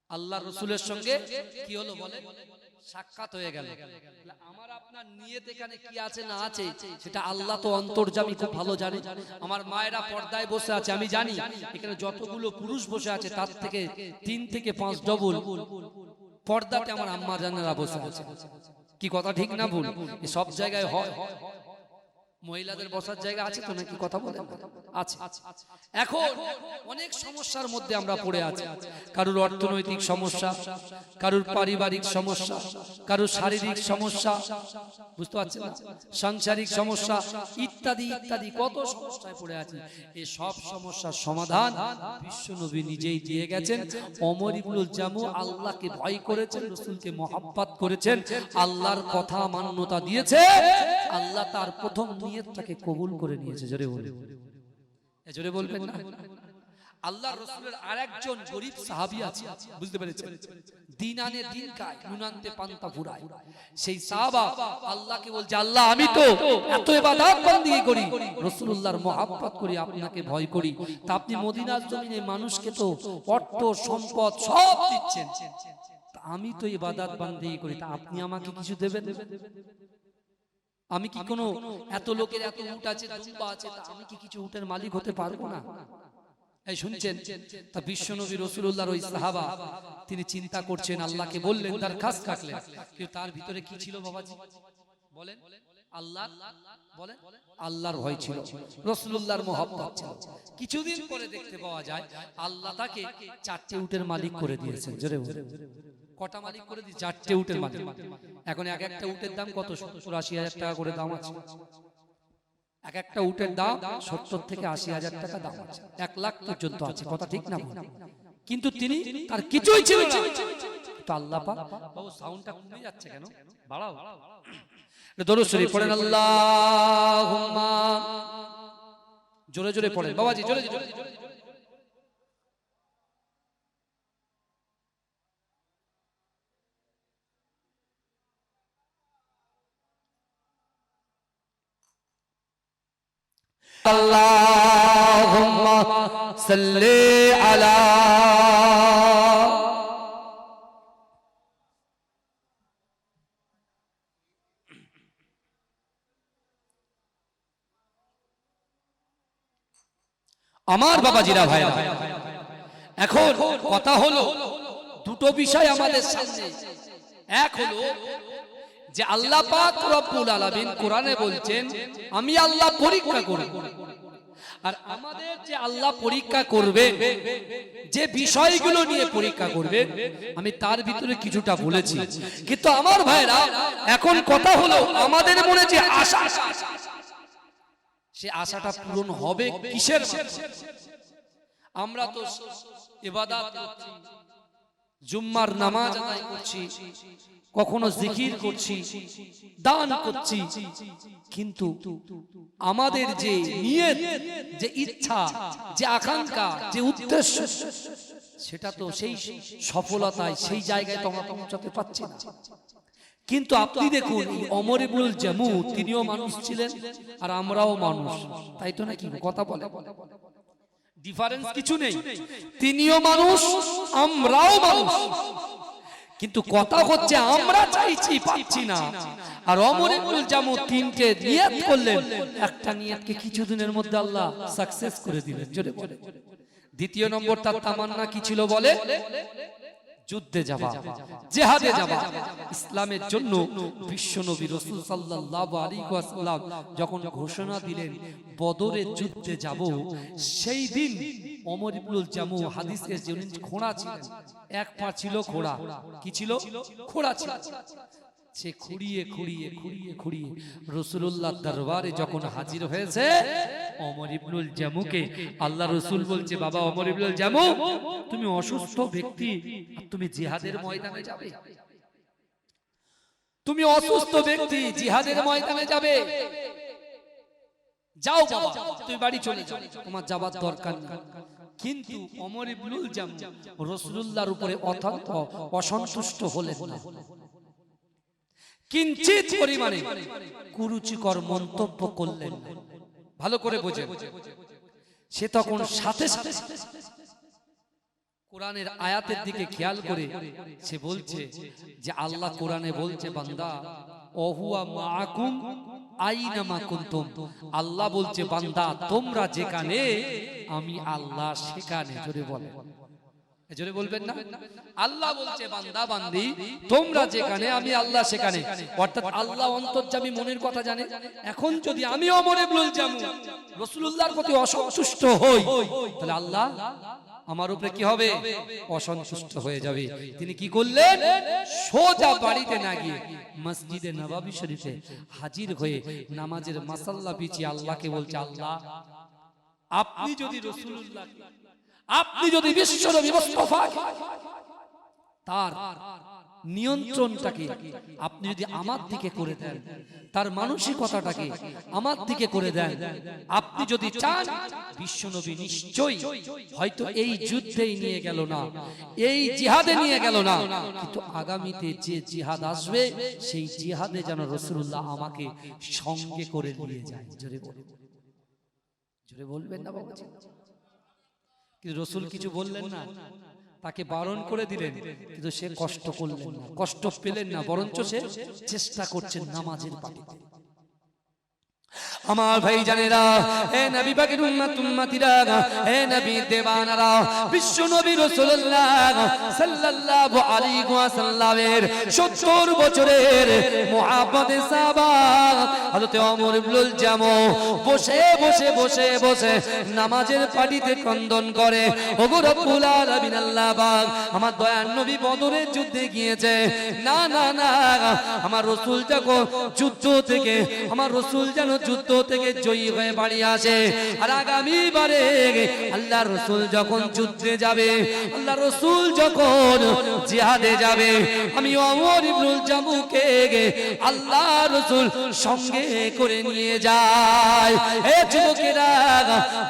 আল্লাহর রাসূলের সঙ্গে কি হলো বলেন? সাক্ষাৎ হয়ে গেল। আমার আপনার নিয়ত এখানে কি আছে না আছে সেটা আল্লাহ তো অন্তর্যামী, খুব ভালো জানে। আমার মায়েরা পর্দায় বসে আছে, আমি জানি এখানে যতগুলো পুরুষ বসে আছে তার থেকে 3 থেকে 5 ডবল পর্দাতে আমার আম্মা জানেরা বসে আছে। কি কথা ঠিক না ভুল? সব জায়গায় হয়। মহিলাদের বসার জায়গা আছে তো নাকি? কথা বলেন। আছে। এখন অনেক সমস্যার মধ্যে আমরা পড়ে আছি। কারুর অর্থনৈতিক সমস্যা, কারুর পারিবারিক সমস্যা, কারুর শারীরিক সমস্যা, বুঝতে পারছেন না, সাংসারিক সমস্যা ইত্যাদি ইত্যাদি কত সমস্যায় পড়ে আছি। এই সব সমস্যার সমাধান বিশ্বনবী নিজেই দিয়ে গেছেন। ওমর ইবনুল জামু আল্লাহকে ভয় করেছেন, রাসূলকে মহব্বত করেছেন, আল্লাহর কথা মান্যতা দিয়েছে, আল্লাহ তার প্রথম নিয়তটাকে কবুল করে নিয়েছে। জোরে বলুন, জোরে বলবেন না? আল্লাহর রাসূলের আরেকজন গরীব সাহাবী আছে, বুঝতে পেরেছেন? দিন আনে দিন খায়, নুন আনতে পান্তা ফুরায়। সেই সাহাবা আল্লাহকে বলছে, আল্লাহ আমি তো এত ইবাদত বندگی করি, রাসূলুল্লাহর মহব্বত করি, আপনাকে ভয় করি, তা আপনি মদিনার জমিনে মানুষকে তো অর্থ সম্পদ সব দিচ্ছেন, তা আমি তো ইবাদত বندگی করি, তা আপনি আমাকে কিছু দেবেন? আমি কি কোনো এত লোকের এত উট আছে, দুম্বা আছে, তা আমি কি কিছু উটের মালিক হতে পারবো না? এই শুনছেন? তা বিশ্বনবী রাসূলুল্লাহর ওই সাহাবা তিনি চিন্তা করছেন, আল্লাহকে বললেন, দরখাস্ত রাখলেন, কিন্তু তার ভিতরে কি ছিল বাবাজি বলেন? আল্লাহ বলেন, আল্লাহর ভয় ছিল, রাসূলুল্লাহর মহব্বত ছিল। কিছুদিন পরে দেখতে পাওয়া যায় আল্লাহ তাকে 4টে উটের মালিক করে দিয়েছেন। জোরে বলেন, কটা মালিক করে দিয়েছে? 4টে উটের মালিক। এখন এক একটা উটের দাম কত? 70-80 হাজার টাকা করে দাম আছে। এক একটা উটের দাম 70 থেকে 80 হাজার টাকা দাম আছে, 1 লাখ পর্যন্ত আছে। কথা ঠিক না? কিন্তু তিনি তার কিছুই ছিল না। তো আল্লাহ পাক, বাবু সাউন্ডটা কমে যাচ্ছে কেন, বাড়াও। দরুদ শরীফ পড়েন, আল্লাহুম্মা, জোরে জোরে পড়েন বাবাজি, জোরে জোরে। আল্লাহুম্মা সাল্লি আলা, আমার বাবাজিরা ভাইরা, এখন কথা হলো দুটো বিষয় আমাদের সামনে। এক হলো যে আল্লাহ পাক রব্বুল আলামিন কোরআনে বলছেন আমি আল্লাহ পরীক্ষা করব, আর আমাদের যে আল্লাহ পরীক্ষা করবে, যে বিষয়গুলো নিয়ে পরীক্ষা করবে, আমি তার ভিতরে কিছুটা বলেছি। কিন্তু আমার ভাইরা, এখন কথা হলো আমাদের মনে যে আশা, সে আশাটা পূরণ হবে কিসের মাধ্যমে? আমরা তো ইবাদত করছি, জুম্মার নামাজ আদায় করছি, কখনো জিকির করছি, দান করছি, কিন্তু আমাদের যে নিয়ত, যে ইচ্ছা, যে আকাঙ্ক্ষা, যে উদ্দেশ্য, সেটা তো সেই সফলতায়, সেই জায়গায় তো আমরা পৌঁছাতে পারছি না। কিন্তু আপনি দেখুন, ওমর ইবনুল জামু তিনিও মানুষ ছিলেন, আর আমরাও মানুষ, তাই তো নাকি? কথা বলে ডিফারেন্স কিছু নেই, তিনিও মানুষ, আমরাও মানুষ। কিন্তু কথা হচ্ছে আমরা চাইছি, পাচ্ছি না। আর ওমর ইবনুল জামু তিনটে নিয়ত করলেন, একটা নিয়তকে কিছুদিনের মধ্যে আল্লাহ সাকসেস করে দিলেন, জোরে বলে। দ্বিতীয় নম্বর তার তামান্না কি ছিল বলে? যুদ্ধে যাওয়া, জিহাদে যাওয়া। ইসলামের জন্য বিশ্বনবী রাসূল সাল্লাল্লাহু আলাইহি ওয়াসাল্লাম যখন ঘোষণা দিলেন বদরের যুদ্ধে যাব, সেই দিন ওমর ইবনুল জামু হাদিসের যিনি ঘোড়া ছিলেন, এক পা ছিল ঘোড়া, কি ছিল? ঘোড়া ছিল। সে খুঁড়িয়ে খুঁড়িয়ে খুঁড়িয়ে খুঁড়িয়ে রাসূলুল্লাহর দরবারে যখন হাজির হয়েছে, ওমর ইবনুল জামুকে আল্লাহ রাসূল বলছে, বাবা ওমর ইবনুল জামু, তুমি অসুস্থ ব্যক্তি, তুমি জিহাদের ময়দানে যাবে? তুমি অসুস্থ ব্যক্তি, জিহাদের ময়দানে যাবে? যাও বাবা, তুমি বাড়ি চলে যাও, তোমার যাবার দরকার নেই। কিন্তু ওমর ইবনুল জামু রাসূলুল্লাহর উপরে অত্যন্ত অসন্তুষ্ট হলেন না। কিঞ্চিত পরিমাণে কুরুচিকর মন্তব্য করলেন। ভালো করে বোঝেন, সে তখন সাথে সাথে কোরআনের আয়াতের দিকে খেয়াল করে সে বলছে যে আল্লাহ কোরআনে বলছে, বান্দা ওহুয়া মাআকুম আইনামা কুনতুম, আল্লাহ বলছে বান্দা তোমরা যেখানে, আমি আল্লাহ সেখানে। জোরে বলেন, জোরে বলবেন না? আল্লাহ বলছে বান্দা বান্দি তোমরা যেখানে, আমি আল্লাহ সেখানে। অর্থাৎ আল্লাহ অন্তর্যামী, মনের কথা জানে। এখন যদি আমি ওমর ইবনুল জামু রাসূলুল্লাহর প্রতি অসন্তুষ্ট হই, তাহলে আল্লাহ আমার উপরে কি হবে? অসন্তুষ্ট হয়ে যাবে। তিনি কি করলেন? সোজা বাড়িতে না গিয়ে মসজিদে নববী শরীফে হাজির হয়ে নামাজের মাসাল্লা বিছিয়ে আল্লাহকে বলছে, আল্লাহ আপনি যদি রাসূলুল্লাহ, আপনি যদি বিশ্বনবী মুস্তাফা তার নিয়ন্ত্রণটাকে আপনি যদি আমার দিকে করে দেন, তার মানসিকতাটাকে আমার দিকে করে দেন, আপনি যদি চান বিশ্বনবী নিশ্চয়ই হয়তো এই যুদ্ধেই নিয়ে গেল না, এই জিহাদে নিয়ে গেল না, কিন্তু আগামীতে যে জিহাদ আসবে সেই জিহাদে যেন রাসূলুল্লাহ আমাকে সঙ্গে করে নিয়ে যায়। জোরে বলবেন, জোরে বলবেন না বাবা? কিন্তু রাসূল কিছু বললেন না, তাকে বারণ করে দিলেন, কিন্তু সে কষ্ট করলেন না, কষ্ট পেলেন না, বরঞ্চ সে চেষ্টা করছেন নামাজের পাটিতে। আমার ভাই জানেরা, হে নবী পাকের উম্মত উম্মতিরা, হে নবী দেবানারা, বিশ্ব নবী রাসূলুল্লাহ সাল্লাল্লাহু আলাইহি ওয়াসাল্লামের 70 বছরের মুহাব্বতে সাহাবা হযরত ওমর ইবনুল জামু বসে বসে বসে বসে নামাজের পাটিতে ক্রন্দন করে, ওগো রব্বুল আলামিন আল্লাহ পাক, আমার দয়ার নবী বদরের যুদ্ধে গিয়েছে, না না না, আমার রাসূল যখন যুদ্ধ থেকে, আমার রাসূল যেন যুদ্ধ যুদ্ধ থেকে জয়ী হয়ে বাড়ি আসে। আর আগামী বারে আল্লাহ রাসূল যখন যুদ্ধে যাবে, আল্লাহ রাসূল যখন জিহাদে যাবে, আমি ওমর ইবনুল জামুকে আল্লাহ রাসূল সঙ্গে করে নিয়ে যায়। হে যুবকেরা,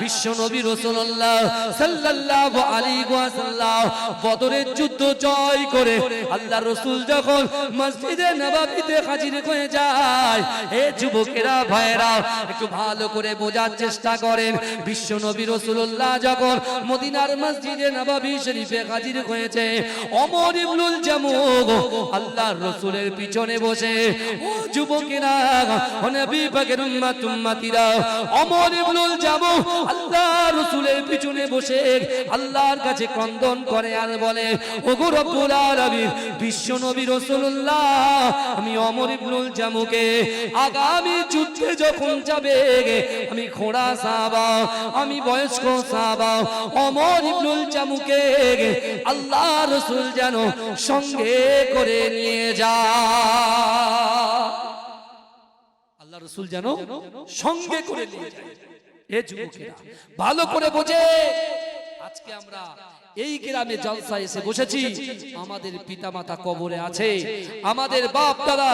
বিশ্ব নবী রাসূলুল্লাহ সাল্লাল্লাহু আলাইহি ওয়াসাল্লাম বদরের যুদ্ধ জয় করে আল্লাহ রাসূল যখন মসজিদে নববীতে হাজির হয়ে যায়, হে যুবকেরা ভাইরা একটু ভালো করে বোঝার চেষ্টা করেন। বিশ্ব নবী রাসূলুল্লাহ যখন মদিনার মসজিদে নববী শরীফে হাজির হয়েছে, ওমর ইবনুল জামুক আল্লাহর রাসূলের পিছনে বসে, ও যুবকেরা, ও নবী পাকের উম্মতিরা, ওমর ইবনুল জামুক আল্লাহর রাসূলের পিছনে বসে আল্লাহর কাছে ক্রন্দন করে আর বলে, ওগো রব্বুল আলামিন, বিশ্ব নবী রাসূলুল্লাহ আমি ওমর ইবনুল জামুকে আগামী যুদ্ধে যখন যাবে, আমি খোড়া সাহাবা, আমি বয়স্ক সাহাবা ওমর ইবনুল জামুকে আল্লাহ রাসূল যেন সঙ্গে করে নিয়ে যায়, আল্লাহ রাসূল যেন সঙ্গে করে নিয়ে যায়। এ যুবকেরা ভালো করে বোঝে, আজকে আমরা এই গ্রামে জলসা এসে বসেছি, আমাদের পিতামাতা কবরে আছে, আমাদের বাপ দাদা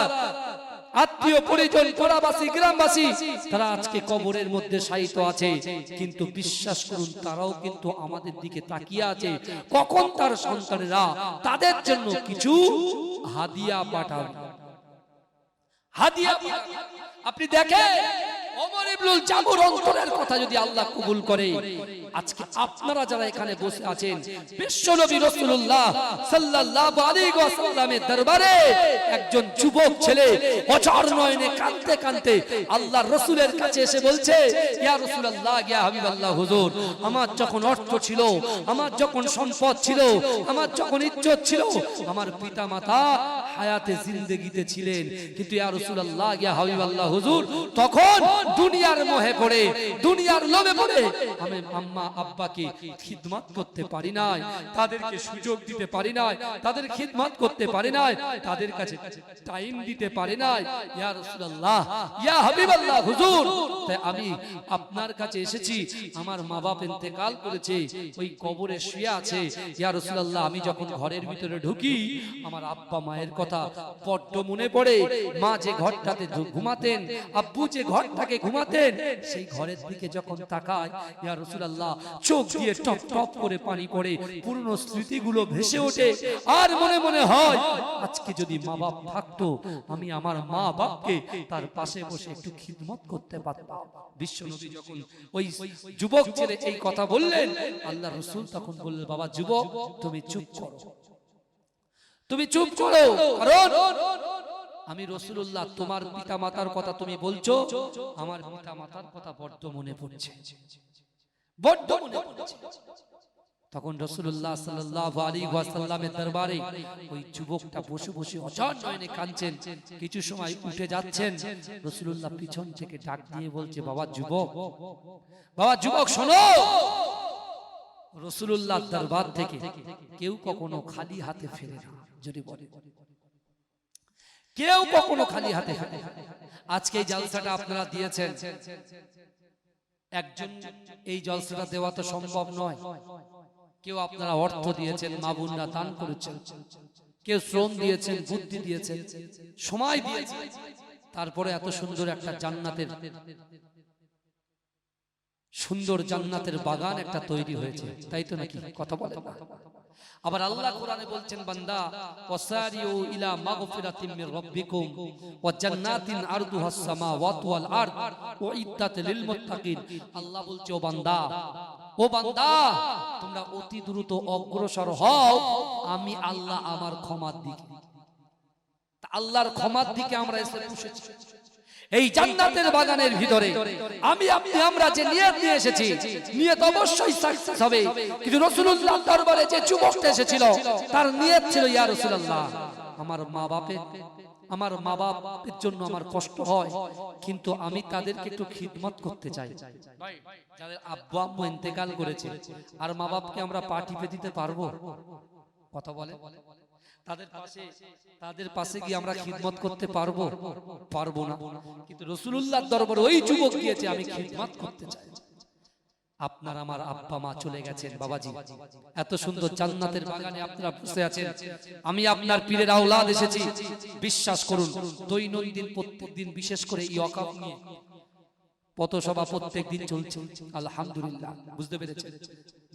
আত্মীয় পরিজন পাড়াবাসী গ্রামবাসী তারা আজকে কবরের মধ্যে শায়িত আছে, কিন্তু বিশ্বাস করুন তারাও কিন্তু আমাদের দিকে তাকিয়ে আছে, কখন তার সন্তানেরা তাদের জন্য কিছু হাদিয়া পাঠাবে। হাদিয়া আপনি দেখেন, ওমর ইবনুল জামুর অন্তরের কথা যদি আল্লাহ কবুল করে, আজকে আপনারা যারা এখানে বসে আছেন, বিশ্বনবী রাসূলুল্লাহ সাল্লাল্লাহু আলাইহি ওয়াসাল্লামের দরবারে একজন যুবক ছেলে অঝর নয়নে কাঁদতে কাঁদতে আল্লাহর রাসূলের কাছে এসে বলছে, ইয়া রাসূলুল্লাহ, ইয়া হাবিবাল্লাহ, হুজুর, আমার যখন অর্থ ছিল, আমার যখন সম্পদ ছিল, আমার যখন ইজ্জত ছিল, আমার পিতামাতা হায়াতে জিন্দেগিতে ছিলেন, কিন্তু ইয়া রাসূলুল্লাহ, ইয়া হাবিবাল্লাহ, হুজুর, তখন দুনিয়ার মোহে পড়ে, দুনিয়ার লোভে পড়ে আমি আম্মা আব্বাকে খিদমত করতে পারি নাই, তাদেরকে সুযোগ দিতে পারি নাই, তাদের খিদমত করতে পারি নাই, তাদের কাছে টাইম দিতে পারি নাই। ইয়া রাসূলুল্লাহ, ইয়া হাবিবাল্লাহ, হুজুর, তাই আমি আপনার কাছে এসেছি, আমার মা বাপ ইন্তেকাল করেছে, ওই কবরে শুয়ে আছে। ইয়া রাসূলুল্লাহ, আমি যখন ঘরের ভিতরে ঢুকি আমার আব্বা মায়ের কথা বড্ড মনে পড়ে। মা যে ঘরটাতে ঘুমাতেন, আব্বু যে ঘরটাকে ঘুমাতেন, সেই ঘরের দিকে যখন তাকায়, ইয়া রাসূলুল্লাহ, চোখ দিয়ে টপ টপ করে পানি পড়ে, পুরনো স্মৃতিগুলো ভেসে ওঠে, আর মনে মনে হয় আজকে যদি মা বাপ থাকতো, আমি আমার মা বাপকে তার পাশে বসে একটু খিদমত করতে পারতাম। বিশ্বনবী যখন ওই যুবক ছেলে এই কথা বললেন, আল্লাহ রাসূল তখন বললেন, বাবা যুবক, তুমি চুপ করো, তুমি চুপ করো, কারণ আমি রাসূলুল্লাহ, তোমার পিতামাতার কথা তুমি বলছো, আমার পিতামাতার কথা বড্ড মনে পড়ছে, বড্ড মনে পড়ছে। তখন রাসূলুল্লাহ সাল্লাল্লাহু আলাইহি ওয়াসাল্লামের দরবারে ওই যুবকটা বসে বসে অঝর নয়নে কাঁদছেন। কিছু সময় উঠে যাচ্ছেন, রাসূলুল্লাহ পিছন থেকে ডাক দিয়ে বলছে, বাবা যুবক, বাবা যুবক, শোনো, রাসূলুল্লাহর দরবার থেকে কেউ কখনো খালি হাতে ফেরে না, যদি বলে কেউ কখনো খালি হাতে ফেরে না। আজকে এই জলসাটা আপনারা দিয়েছেন, একজন এই জলসাটা দেওয়া তো সম্ভব নয়, কেউ আপনারা অর্থ দিয়েছেন, মা বোনরা দান করেছেন, কেউ শ্রম দিয়েছেন, বুদ্ধি দিয়েছেন, সময় দিয়েছেন, তারপরে এত সুন্দর একটা জান্নাতের সুন্দর জান্নাতের বাগান একটা তৈরি হয়েছে, তাই তো নাকি? কথা বলেন না? আবার আল্লাহ কোরআনে বলছেন, বান্দা, ওয়াসারিউ ইলা মাগফিরাতিম মির রাব্বিকুম ওয়া জান্নাতিন আরদুহাস সামাওয়াতু ওয়াল আরদ উইদ্দাত লিল মুত্তাকিন। আল্লাহ বলছে, ও বান্দা, ও বান্দা, তোমরা অতি দ্রুত অগ্রসর হও আমি আল্লাহ আমার ক্ষমার দিকে। আল্লাহর ক্ষমার দিকে আমরা এসে বসেছি এই জান্নাতের বাগানের ভিতরে। আমরা যে নিয়ত নিয়ে এসেছি, নিয়ত অবশ্যই সাকসেস হবে, কিন্তু রাসূলুল্লাহর দরবারে যে যুবকটা এসেছিল তার নিয়ত ছিল, ইয়া রাসূলুল্লাহ, আমার মা বাপের জন্য আমার কষ্ট হয়, কিন্তু আমি তাদেরকে একটু খিদমত করতে চাই। যাদের আব্বা আম্মু ইন্তেকাল করেছে, আর মা বাপকে আমরা পা টিপে দিতে পারবো? কথা বলে, তাদের পাশে গিয়ে আমরা খিদমত করতে পারবো? পারবো না। কিন্তু রাসূলুল্লাহর দরবারে ওই যুবক গিয়েছে, আমি খিদমত করতে চাই। আপনার আমার আব্বা মা চলে গেছেন বাবাজি, এত সুন্দর জান্নাতের বাগানে আপনারা বসে আছেন, আমি আপনার পীরের আওলাদ এসেছি। বিশ্বাস করুন, দৈনন্দিন প্রত্যেকদিন, বিশেষ করে এই ওয়াকাফ নিয়ে পথসভা প্রত্যেকদিন চলছে, আলহামদুলিল্লাহ। বুঝতে পেরেছেন?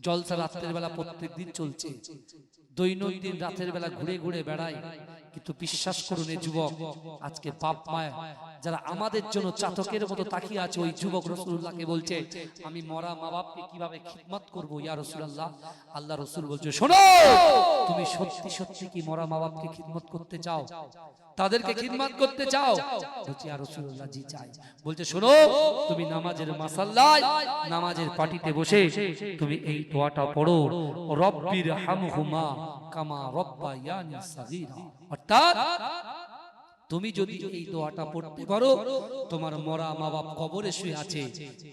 জলসা রাতের বেলা প্রত্যেকদিন চলছে, দৈনন্দিন রাতের বেলা ঘুরে ঘুরে বেড়াই। কিন্তু বিশ্বাস করুন, এই যুবক আজকে বাপ মায়া যারা আমাদের জন্য চাতকের মতো তাকিয়ে আছে, ওই যুবক রাসূলুল্লাহকে বলছে, আমি মরা মা বাপকে কিভাবে খিদমত করবো ইয়া রাসূলুল্লাহ। আল্লাহ রাসূল বলছে, শোনো, তুমি সত্যি সত্যি কি মরা মা বাপকে খিদমত করতে চাও? তাদেরকে খিদমত করতে চাও? বলছে, ইয়া রাসূলুল্লাহ, জি চাই। বলছে, শোনো, তুমি নামাজের মাসাল্লায়, নামাজের পাটিতে বসে তুমি এই দোয়াটা পড়ো, রব্বির হামহুমা কামা রব্বায়ানি সাগীরা। অর্থাৎ তুমি যদি এই দোয়াটা পড়তে পারো, তোমার মরা মা বাপ কবরে শুয়ে আছে,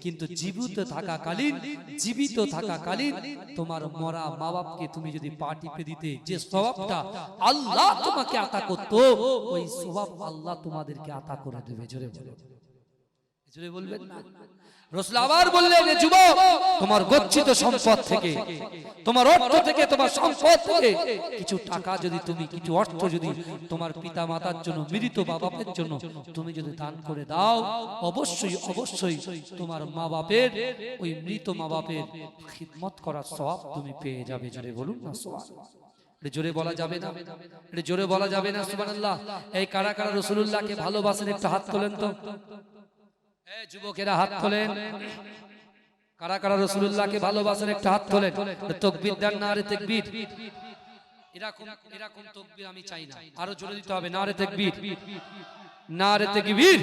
কিন্তু জীবিত থাকাকালীন তোমার মরা মা বাপকে তুমি যদি পা টিপে দিতে, যে সওয়াবটা আল্লাহ তোমাকে আতা করত, ওই সওয়াব আল্লাহ তোমাদেরকে আতা করে দেবে। জোরে বলো, জোরে বলবেন না? রাসূল আবার বললেন, যুবক, তোমার গচ্ছিত সম্পদ থেকে, তোমার অর্থ থেকে, তোমার সম্পদ থেকে কিছু টাকা যদি তুমি, কিছু অর্থ যদি তোমার পিতা মাতার জন্য, মৃত বাবাপের জন্য তুমি যদি দান করে দাও, অবশ্যই অবশ্যই তোমার মা বাপের, ওই মৃত মা বাপের খিদমত করার সওয়াব তুমি পেয়ে যাবে। জোরে বলুন না সুবহানাল্লাহ। এটা জোরে বলা যাবে না, এটা জোরে বলা যাবে না সুবহানাল্লাহ। এই কারা কারা রাসূলুল্লাহকে ভালোবাসেন একটু হাত তোলেন তো। যুবকেরা হাত তোলেন। কারা কারা রাসূলুল্লাহকে ভালোবাসেন একটু হাত তোলেন। তাকবীর দেন, নারে তাকবীর। এরকম এরকম তাকবীর আমি চাই না, আরো জোরে দিতে হবে, নারে তাকবীর, নারে তাকবীর।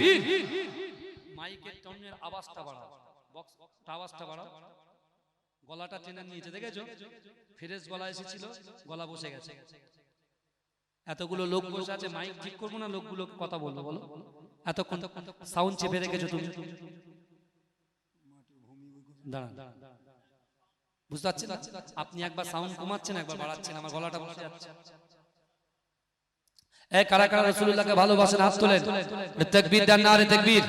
মাইকের টনের আওয়াজটা বাড়াও, বক্স আওয়াজটা বাড়াও, গলাটা টেনে নিয়েছে, দেখেছো? ফ্রেশ গলা এসেছিল, গলা বসে গেছে। এতগুলো লোক বসে আছে, মাইক ঠিক করবো না, লোকগুলোকে কথা বলবো, বলো। এতক্ষণ সাউন্ড চেপে রেখেছো তুমি, দাঁড়ান, বুঝতে পারছেন? আপনি একবার সাউন্ড কমাচ্ছেন, একবার বাড়াচ্ছেন, আমার গলাটা বসে যাচ্ছে। এই কারা কারা রাসূলুল্লাহকে ভালোবাসেন হাত তোলেন। তাকবীর দেন, নারে তাকবীর।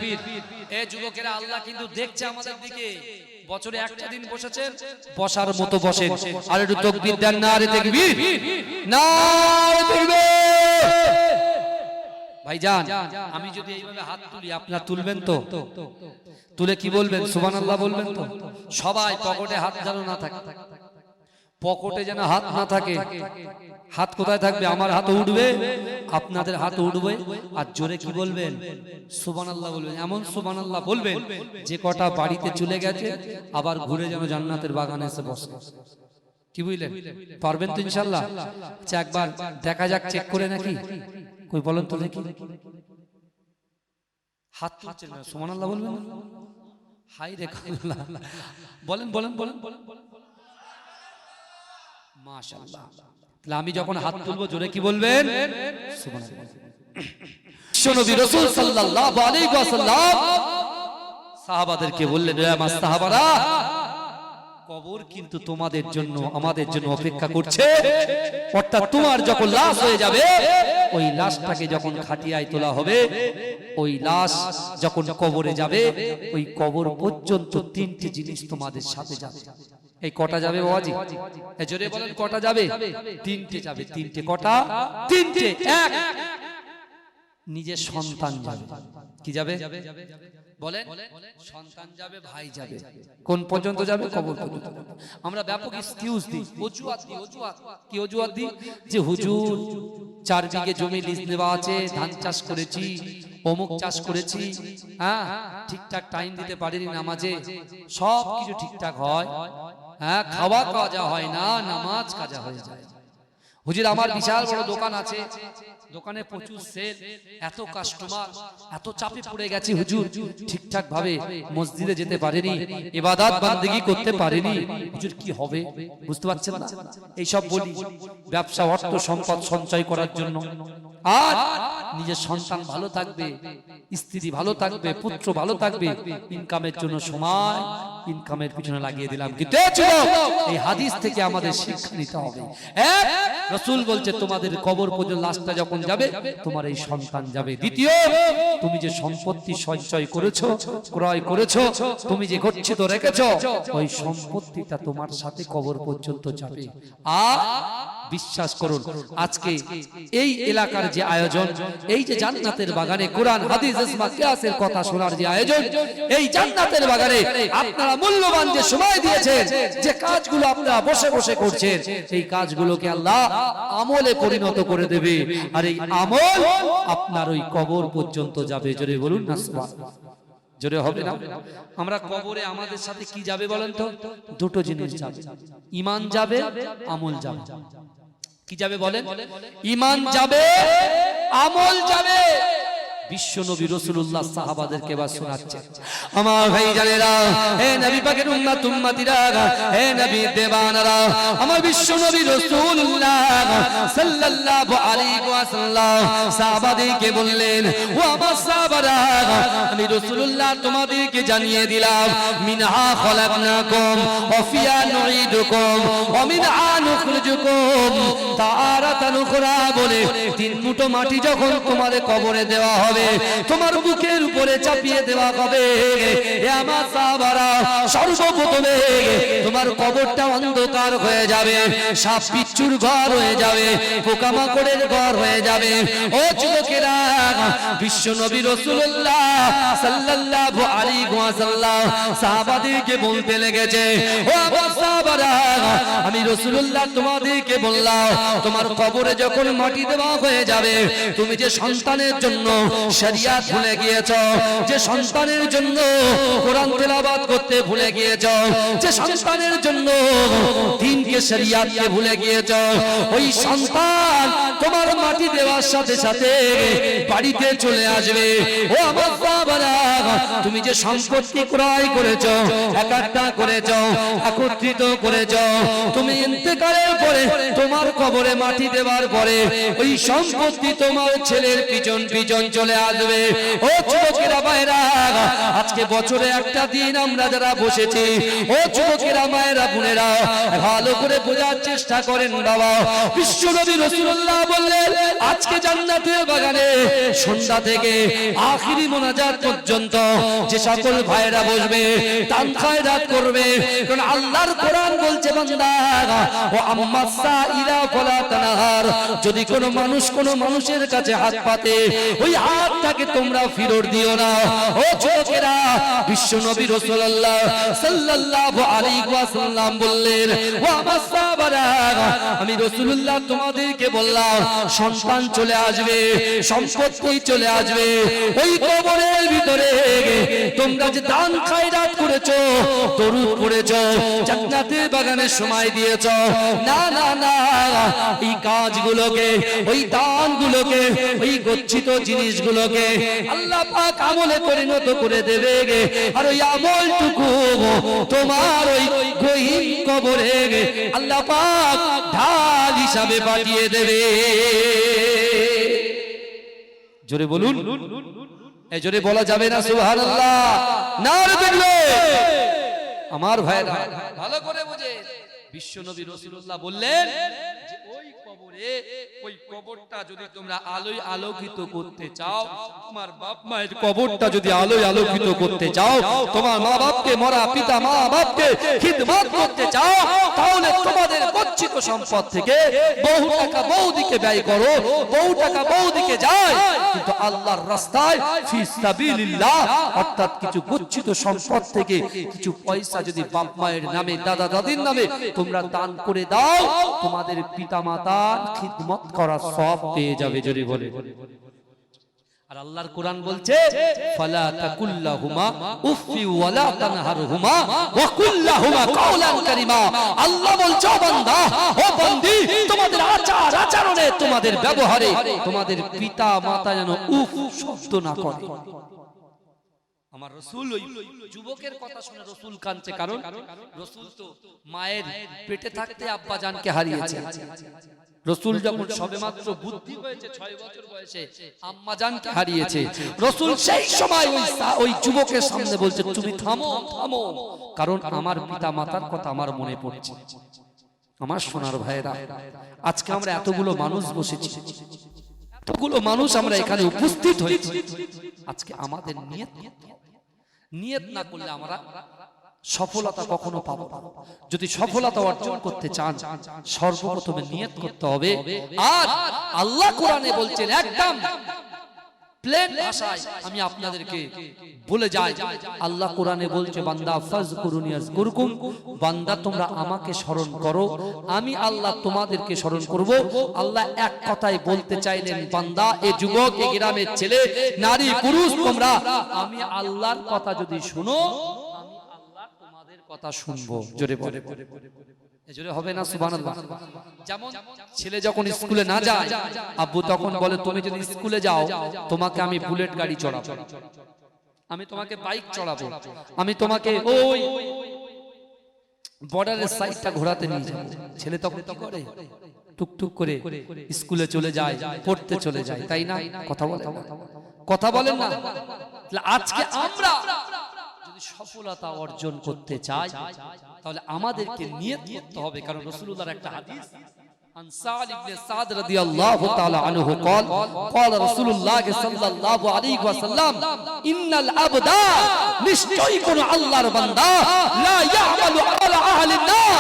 এই যুবকেরা, আল্লাহ কিন্তু দেখছে আমাদের দিকে। বছরে একটা দিন বসেছেন, বসার মতো বসেন। আর একটু তাকবীর দেন, নারে তাকবীর, নারে তাকবীর। ভাইজান, আমি যদি এইভাবে হাত তুলি, আপনারা তুলবেন তো? তুলে কি বলবেন? সুবহানাল্লাহ বলবেন তো? সবাই পকেটে হাত যেন না থাকে, পকেটে যেন হাত না থাকে। হাত কোথায় থাকবে? আমার হাত উঠবে, আপনাদের হাত উঠবে, আর জোরে কি বলবেন? সুবহানাল্লাহ বলবেন। এমন সুবহানাল্লাহ বলবেন যে কটা বাড়িতে চলে গেছে আবার ঘুরে যেন জান্নাতের বাগানে এসে বসে। কি বুঝলেন? পারবেন তো ইনশাআল্লাহ? আচ্ছা, একবার দেখা যাক, চেক করে নাকি, কই বলেন তো দেখি। হাত তুলছেন না, সুবহানাল্লাহ বলবেন। হাই রে আল্লাহ, বলেন বলেন বলেন বলেন, মাশাআল্লাহ। তাহলে আমি যখন হাত তুলবো জোরে কি বলবেন? সুবহানাল্লাহ। বিশ্বনবী রাসূল সাল্লাল্লাহু আলাইহি ওয়াসাল্লাম সাহাবাদেরকে বললেন, হে আমার সাহাবারা, কবর কিন্তু তোমাদের জন্য, আমাদের জন্য অপেক্ষা করছে। অর্থাৎ তোমার যখন লাশ হয়ে যাবে, ওই লাশটাকে যখন খাটিয়ায় তোলা হবে, ওই লাশ যখন কবরে যাবে, ওই কবর পর্যন্ত তিনটি জিনিস তোমাদের সাথে যাবে। এই কটা যাবে বাবাজি? এই জোরে বলেন, কটা যাবে? তিনটে যাবে। তিনটে কটা? তিনটে। এক, নিজের সন্তান যাবে। কি যাবে বলেন? সন্তান যাবে, ভাই যাবে। কোন পর্যন্ত যাবে? কবর পর্যন্ত। আমরা ব্যাপক এক্সকিউজ দিই, অজুহাত দিই। অজুহাত কি? অজুহাত দিই যে হুজুর 4 বিঘে জমি লিজ নেওয়া আছে, ধান চাষ করেছি, অমুক চাষ করেছি, হ্যাঁ, ঠিকঠাক টাইম দিতে পারিনি নামাজে, সব কিছু ঠিকঠাক হয়, হ্যাঁ, খাওয়া কাজা হয় না, নামাজ কাজা হয়ে যায়। হুজুর আমার বিশাল বড় দোকান আছে, দোকানে প্রচুর সেল, এত কাস্টমার, এত চাপে পড়ে গেছি হুজুর, ঠিকঠাক ভাবে মসজিদে যেতে পারেনি, ইবাদত বান্দেগি করতে পারেনি, হুজুর কি হবে? বুঝতে পারছেন না? এই সব বলি ব্যবসা, অর্থ সম্পদ সঞ্চয় করার জন্য। আর নিজের সন্তান ভালো থাকবে, স্ত্রী ভালো থাকবে, পুত্র ভালো থাকবে, ইনকামের জন্য সময় ইনকামের পিছনে লাগিয়ে দিলাম। কিন্তু এই হাদিস থেকে আমাদের শিক্ষা নিতে হবে। এক, রাসূল বলছে তোমাদের কবর পর্যন্ত লাশটা যখন যাবে তোমার এই সন্তান যাবে। দ্বিতীয়, তুমি যে সম্পত্তি সঞ্চয় করেছো, ক্রয় করেছো, তুমি যে গচ্ছিত রেখেছো, ওই সম্পত্তিটা তোমার সাথে কবর পর্যন্ত যাবে। আর বিশ্বাস করুন, আজকে এই এলাকার যে আয়োজন, এই যে জান্নাতের বাগানে কোরআন হাদিস ইজমা কিয়াসের কথা শোনার যে আয়োজন, এই জান্নাতের বাগানে আপনারা মূল্যবান যে সময় দিয়েছেন, যে কাজগুলো আপনারা বসে বসে করছেন, এই কাজগুলোকে আল্লাহ আমলে পরিণত করে দেবে। আর এই আমল আপনার ওই কবর পর্যন্ত যাবে। জোরে বলুন না সুবহানাল্লাহ। জোরে হবে না? আমরা কবরে আমাদের সাথে কি যাবে বলেন তো? দুটো জিনিস যাবে, ঈমান যাবে, আমল যাবে। কি যাবে বলেন? ঈমান যাবে, আমল যাবে। বিশ্ব নবী রাসূলুল্লাহ সাহাবাদেরকে বা শোনাচ্ছে, আমার ভাইজানেরা, হে নবী পাকের উম্মত উম্মতিরা, হে নবী দেওয়ানারা, আমার বিশ্ব নবী রাসূলুল্লাহ সাল্লাল্লাহু আলাইহি ওয়াসাল্লাম সাহাবাদেরকে বললেন, ও আমার সাহাবারা, আমি রাসূলুল্লাহ তোমাদেরকে জানিয়ে দিলাম, মিনহা খলাকনাকুম ওয়া ফিহা নুঈদুকুম ওয়া মিনহা নুখরিজুকুম তারাতান উখরা বলে তিন মুঠো মাটি যখন তোমাদের কবরে দেওয়া হবে, তোমার বুকের উপরে চাপিয়ে দেওয়া হবে। এ আমার সাহাবারা, সর্বপ্রথমে তোমার কবরটা অন্ধকার হয়ে যাবে, সাপ বিচ্ছুর ঘর হয়ে যাবে, পোকামাকড়ের ঘর হয়ে যাবে। ও যুবকেরা, বিশ্ব নবী রাসূলুল্লাহ সাল্লাল্লাহু আলাইহি ওয়াসাল্লাম সাহাবাদেরকে বলতে লেগেছে, ও আমার সাহাবারা, আমি রাসূলুল্লাহ তোমাদেরকে বললাম, তোমার কবরে যখন মাটি দেওয়া হয়ে যাবে, তুমি যে সন্তানের জন্য শরিয়াত ভুলে গিয়েছো, যে সন্তানের জন্য কোরআন তেলাওয়াত করতে ভুলে গিয়েছো, যে সন্তানের জন্য দ্বীনকে শরিয়াতকে ভুলে গিয়েছো, ওই সন্তান তোমার মাটি দেওয়ার সাথে সাথে বাড়িতে চলে আসবে। ও আমার বাবারা, তুমি যে সম্পত্তি ক্রয় করেছো, একাট্টা করেছো, একত্রিত করেছো, তুমি ইন্তেকালের পরে তোমার কবরে মাটি দেওয়ার পরে ওই সম্পত্তি তোমার ছেলের পিছন পিছন চলে আসবে। ও যুবকেরা ভাইরা, আজকে বছরে একটা দিন আমরা যারা বসেছি, ও যুবকেরা মায়েরা বোনেরা, ভালো করে বোঝার চেষ্টা করেন বাবা। বিশ্ব নবী রাসূলুল্লাহ বললেন, আজকে জান্নাতের বাগানে সন্ধ্যা থেকে আখিরি মোনাজাত পর্যন্ত যে সকল ভাইরা বসবে, দান খায়রাত করবে, কারণ আল্লাহর কোরআন বলছে, বান্দা ও আম্মাস সাইলা ফালা তানহার, যদি কোনো মানুষ কোনো মানুষের কাছে হাত পাতে, ওই হাতটাকে তোমরা ফিরত দিও না। ও যুবকেরা, বিশ্ব নবী রাসূলুল্লাহ সাল্লাল্লাহু আলাইহি ওয়াসাল্লাম বললেন, ও আমার সাহাবারা, আমি রাসূলুল্লাহ তোমাদেরকে বললাম, সন্তান চলে আসবে, সম্পত্তি চলে আসবে, ওই কবরের ভিতরে তোমরা যে দান খায়রাত করেছো, দরুদ পড়েছো, জান্নাতের বাগানে সময় দিয়েছো, না না না, এই কাজগুলোকে, ওই দানগুলোকে, ওই গচ্ছিত জিনিসগুলোকে আল্লাহ পাক আমলে পরিণত করে দেবে। আর ওই আমলটুকু তোমার ওই গহীন কবরে আল্লাহ পাক ঢাল হিসাবে পাঠিয়ে দেবে। জোরে বলুন, এই জোরে বলা যাবে না সুবহানাল্লাহ? নারে তাকবীর। আমার ভাইরা ভালো করে বুঝে, বিশ্ব নবী রাসূলুল্লাহ বললেন যে ওই কবরে, ওই কবরটা যদি তোমরা আলোয় আলোকিত করতে চাও, তোমার বাপ মায়ের কবরটা যদি আলোয় আলোকিত করতে চাও, তোমার মা বাপকে, মরা পিতা মা বাপকে খিদমত করতে চাও, তাহলে তোমাদের গচ্ছিত সম্পদ থেকে বহু টাকা বহুদিকে ব্যয় করো, বহু টাকা বহুদিকে যায়, কিন্তু আল্লাহর রাস্তায় ফি সাবিলিল্লাহ, অর্থাৎ কিছু গচ্ছিত সম্পদ থেকে কিছু পয়সা যদি বাপ মায়ের নামে, দাদা দাদির নামে তোমরা দান করে দাও, তোমাদের পিতা মাতার খিদমত করার সওয়াব পেয়ে যাবে। জোরে বলে। আর আল্লাহর কোরআন বলছে, ফালা তাকুল্লাহুমা উফি ওয়ালা তানহারহুমা ওয়া কুল্লাহুমা কাওলান কারীমা। আল্লাহ বলছে, ও বান্দা, ও বান্দি, তোমাদের আচার আচরণে, তোমাদের ব্যবহারে তোমাদের পিতা মাতা যেন উফ শব্দ না করে। আমার রাসূল ওই যুবকের কথা শুনে রাসূল কাঁদছে, কারণ রাসূল তো মায়ের পেটে থাকতে আব্বা জানকে হারিয়েছে। রাসূল যখন সবেমাত্র বুদ্ধি হয়েছে 6 বছর বয়সে আম্মা জানকে হারিয়েছে। রাসূল সেই সময় ওই যুবকের সামনে বলছে, তুমি থামো থামো, কারণ আমার পিতা মাতার কথা আমার মনে পড়ছে। আমার সোনার ভাইরা, আজকে আমরা এতগুলো মানুষ বসেছি, এতগুলো মানুষ আমরা এখানে উপস্থিত হয়েছি, আজকে আমাদের নিয়ত না করলে আমরা সফলতা কখনো পাবো না। যদি সফলতা অর্জন করতে চান সর্বপ্রথমে নিয়ত করতে হবে। আর আল্লাহ কোরআনে বলছেন একদম প্লেন ভাষায়, আমি আপনাদেরকে বলে যাই, আল্লাহ কোরআনে বলছে বান্দা ফাজকুরুনি আযকুরকুম, বান্দা তোমরা আমাকে স্মরণ করো, আমি আল্লাহ তোমাদেরকে স্মরণ করব। আল্লাহ এক কথাই বলতে চাইলেন, বান্দা, এ যুবক, এ গ্রামের ছেলে, নারী, পুরুষ, তোমরা আমি আল্লাহর কথা যদি শুনো, আমি আল্লাহ তোমাদের কথা শুনবো। জোরে বলে জোরে হবে না সুবহানাল্লাহ? যেমন ছেলে যখন স্কুলে না যায়, আব্বু তখন বলে, তুমি যদি স্কুলে যাও তোমাকে আমি বুলেট গাড়ি চড়াবো, আমি তোমাকে বাইক চড়াবো, আমি তোমাকে ওই বর্ডারের সাইডটা ঘোরাতে নিয়ে যাবো। ছেলে তখন কি করে? টুকটুক করে স্কুলে চলে যায়, পড়তে চলে যায়, তাই না? কথা বলেন না? আজকে আমরা যদি সফলতা অর্জন করতে চাই তাহলে আমাদেরকে নিয়ত করতে হবে। কারণ রাসূলুল্লাহর একটা হাদিস, عن سعد بن سعد رضي الله تعالى عنه قال قال رسول الله صلى الله عليه وسلم ان العبد নিশ্চয়ই কোন আল্লাহর বান্দা লা ইয়ামালু আলা আহলি النار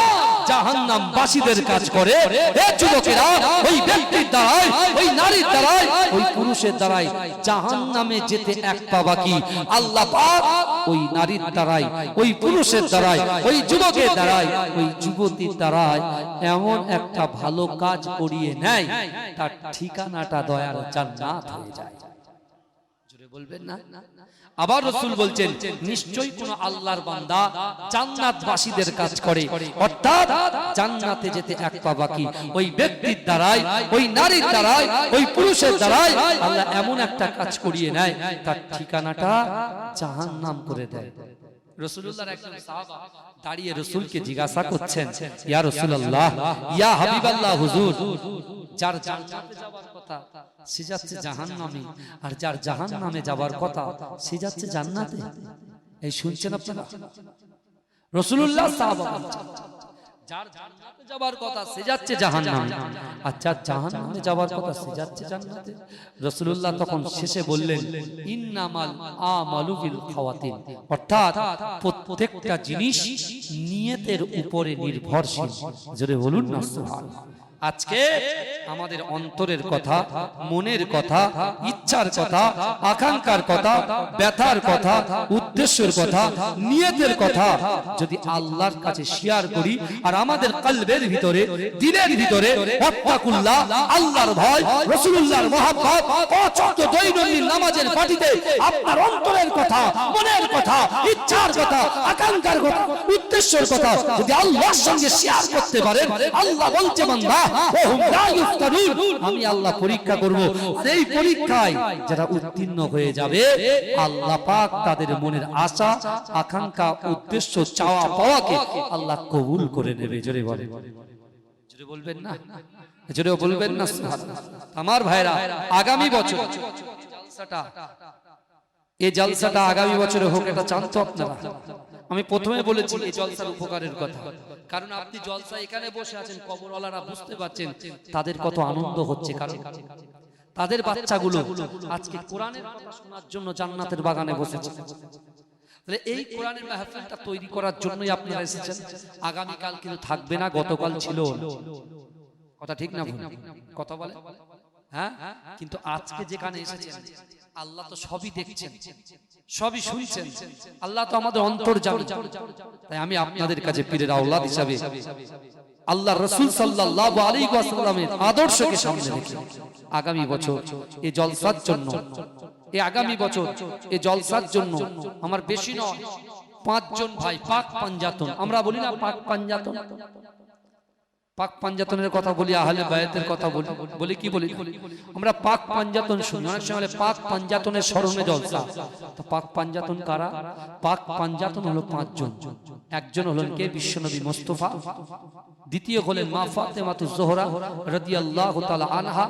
জাহান্নাম বাসীদের কাজ করে। এ যুবকেরা, ওই ব্যক্তির দ্বারাই, ওই নারীর দ্বারাই, ওই পুরুষের দ্বারাই জাহান্নামে যেতে এক পা বাকি। আল্লাহ পাক ওই নারীর দ্বারাই, ওই পুরুষের দ্বারাই, ওই যুবকের দ্বারাই, ওই যুবতীর দ্বারাই এমন একটা ভালো কাজ করিয়ে নেয়, তার ঠিকানাটা দয়ার জান্নাত হয়ে যায়। জোরে বলবেন না? আবার রাসূল বলছেন, নিশ্চয়ই কোন আল্লাহর বান্দা জান্নাতবাসীদের কাজ করে, অর্থাৎ জান্নাতে যেতে এক পা বাকি। ওই ব্যক্তির দ্বারাই, ওই নারীর দ্বারাই, ওই পুরুষের দ্বারাই আল্লাহ এমন একটা কাজ করিয়ে নেয়, তার ঠিকানাটা জাহান্নাম করে দেয়। রাসূলুল্লাহর একজন সাহাবা দাঁড়িয়ে রাসূলকে জিজ্ঞাসা করছেন, ইয়া রাসূলুল্লাহ, ইয়া হাবিবাল্লাহ, হুজুর, যার জান্নাতে যাওয়ার কথা সে যাচ্ছে জাহান্নামে, আর যার জাহান্নামে যাওয়ার কথা সে যাচ্ছে জান্নাতে। এই শুনছেন আপনারা? রাসূলুল্লাহ সাহাবা বলছেন, যার জান্নাতে যাওয়ার কথা সে যাচ্ছে জাহান্নামে, আর যার জাহান্নামে যাওয়ার কথা সে যাচ্ছে জান্নাতে। রাসূলুল্লাহ তখন শেষে বললেন, ইন্নামাল আমালু বিল খাওয়াতিন, অর্থাৎ প্রত্যেকটা জিনিস নিয়তের উপরে নির্ভরশীল। জোরে বলুন না সুবহানাল্লাহ। আজকে আমাদের অন্তরের কথা, মনের কথা, ইচ্ছার কথা, আকাঙ্ক্ষার কথা, ব্যথার কথা, উদ্দেশ্যের কথা, নিয়তের কথা যদি আল্লাহর কাছে শেয়ার করি, আর আমাদের কলবের ভিতরে, দিলের ভিতরে ওয়াত্তাকুল্লাহ, আল্লাহর ভয়, রাসূলুল্লাহর মহব্বত, অচঞ্চল দৈনন্দিন নামাজের পাটিতে আপনার অন্তরের কথা, মনের কথা, ইচ্ছার কথা, আকাঙ্ক্ষার কথা, উদ্দেশ্যের কথা যদি আল্লাহর সঙ্গে শেয়ার করতে পারেন, আল্লাহ বলছে, বান্দা, আমি আল্লাহ পরীক্ষা করব, সেই পরীক্ষায় যারা উত্তীর্ণ হয়ে যাবে আল্লাহ পাক তাদের মনের আশা, আকাঙ্ক্ষা, উদ্দেশ্য, চাওয়া পাওয়াকে আল্লাহ কবুল করে নেবে। জোরে বলে, জোরে বলবেন না? জোরে বলবেন না? আমার ভাইরা, আগামী বছর এই জলসাটা আগামী বছরে হোক, এটা চান তো আপনারা? আমি প্রথমে বলেছি এই জলসার উপকারের কথা, কারণ আপনি জলসা এখানে বসে আছেন, কবরওয়ালারা বুঝতে পারছেন তাদের কত আনন্দ হচ্ছে, কারণ তাদের বাচ্চাগুলো আজকে কোরআনের কথা শোনার জন্য জান্নাতের বাগানে বসেছে। তাহলে এই কোরআনের মাহফিলটা তৈরি করার জন্যই আপনারা এসেছেন। আগামী কাল কিন্তু থাকবে না, গতকাল ছিল। কথা ঠিক না ভুল? কথা বলে হ্যাঁ, কিন্তু আজকে যেখানে এসেছেন আল্লাহ তো সবই দেখছেন, সবই শুনছেন, আল্লাহ তো আমাদের অন্তর জানেন। তাই আমি আপনাদের কাছে পীরের আওলাদ হিসাবে আল্লাহ রাসূল সাল্লাল্লাহু আলাইহি ওয়াসাল্লামের আদর্শকে সামনে রেখে আগামী বছর এই জলসার জন্য, এই আগামী বছর এই জলসার জন্য আমার বেশি নয় 5 জন ভাই পাক পাঞ্জাতন, আমরা বলি না পাক পাঞ্জাতন, পাক পাঞ্জাতনের কথা বলি, আহলে বায়াতের কথা বলি, বলি কি বলি আমরা পাক পাঞ্জাতন শুনি। অনেক সময় পাক পাঞ্জাতনের স্মরণে জলসা। তো পাক পাঞ্জাতন কারা? পাক পাঞ্জাতন হলো 5 জন। একজন হলেন কে? বিশ্বনবী মুস্তাফা। দ্বিতীয় হলেন মা ফাতেমাতুজ জোহরা রাদিয়াল্লাহু তাআলা আনহা।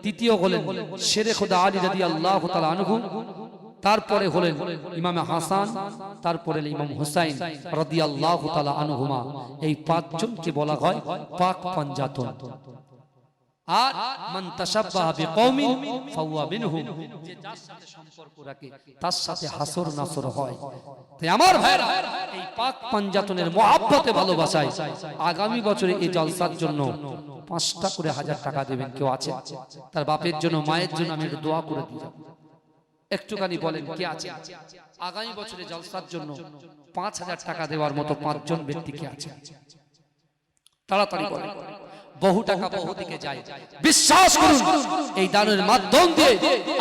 তৃতীয় হলেন শেরে খোদা আলী রাদিয়াল্লাহু তাআলা আনহু। তারপরে হলেন ইমাম হাসান, তারপরে ইমাম হুসাইন রাদিয়াল্লাহু তাআলা আনহুমা। এই 5 জনকে বলা হয় পাক পাঞ্জাতন। আর মান তাশাব্বাহা বিকওমিন ফাহুয়া মিনহুম, যে যার সাথে সম্পর্ক রাখে তার সাথে হাসর নাসর হয়। তাই আমার ভাইরা, এই পাক পাঞ্জাতনের মহব্বতে ভালোবাসায় আগামী বছরে এই জলসার জন্য 5টা করে 1000 টাকা দেবেন। কেউ আছে? তার বাপের জন্য, মায়ের জন্য আমি একটু দোয়া করে দিই। একটুখানি বলেন কে আছে আগামী বছরে জলসার জন্য 5000 টাকা দেওয়ার মতো 5 জন ব্যক্তি কে আছে? তাড়াতাড়ি বলেন। বহু টাকা বহু দিকে যায়, বিশ্বাস করুন এই দানের মাধ্যম দিয়ে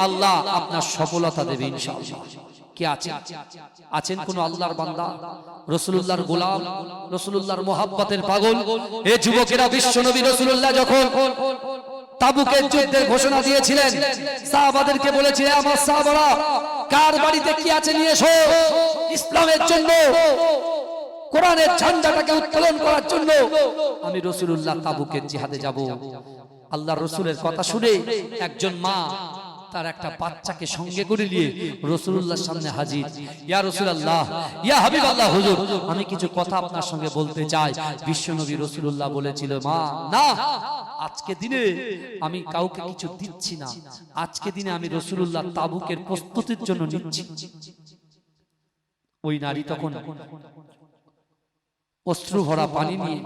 আল্লাহ আপনার সফলতা দেবে ইনশাআল্লাহ। কে আছে? আছেন কোন আল্লাহর বান্দা, রাসূলুল্লাহর গোলাম, রাসূলুল্লাহর মোহাব্বতের পাগল? এই যুবকেরা বিশ্বনবী রাসূলুল্লাহ যখন তাবুকের যুদ্ধের ঘোষণা দিয়েছিলেন, সাহাবাদেরকে বলেছিলেন, আমার সাহাবারা কার বাড়িতে কি আছে নিয়ে এসো, ইসলামের জন্য, কোরআনের ঝান্ডাটাকে উত্তোলন করার জন্য আমি রাসূলুল্লাহ তাবুকের জিহাদে যাব। আল্লাহর রাসূলের কথা শুনে একজন মা তার একটা বাচ্চাকে সঙ্গে করে নিয়ে রাসূলুল্লাহর সামনে হাজির। ইয়া রাসূলুল্লাহ, ইয়া হাবিবাল্লাহ, হুজুর আমি কিছু কথা আপনার সঙ্গে বলতে চাই। বিশ্বনবী রাসূলুল্লাহ বলেছিল, মা না, আজকে দিনে আমি কাউকে কিছু দিচ্ছি না, আজকে দিনে আমি রাসূলুল্লাহ তাবুকের প্রস্তুতির জন্য নিচ্ছি। ওই নারী তখন অশ্রু ভরা পানি নিয়ে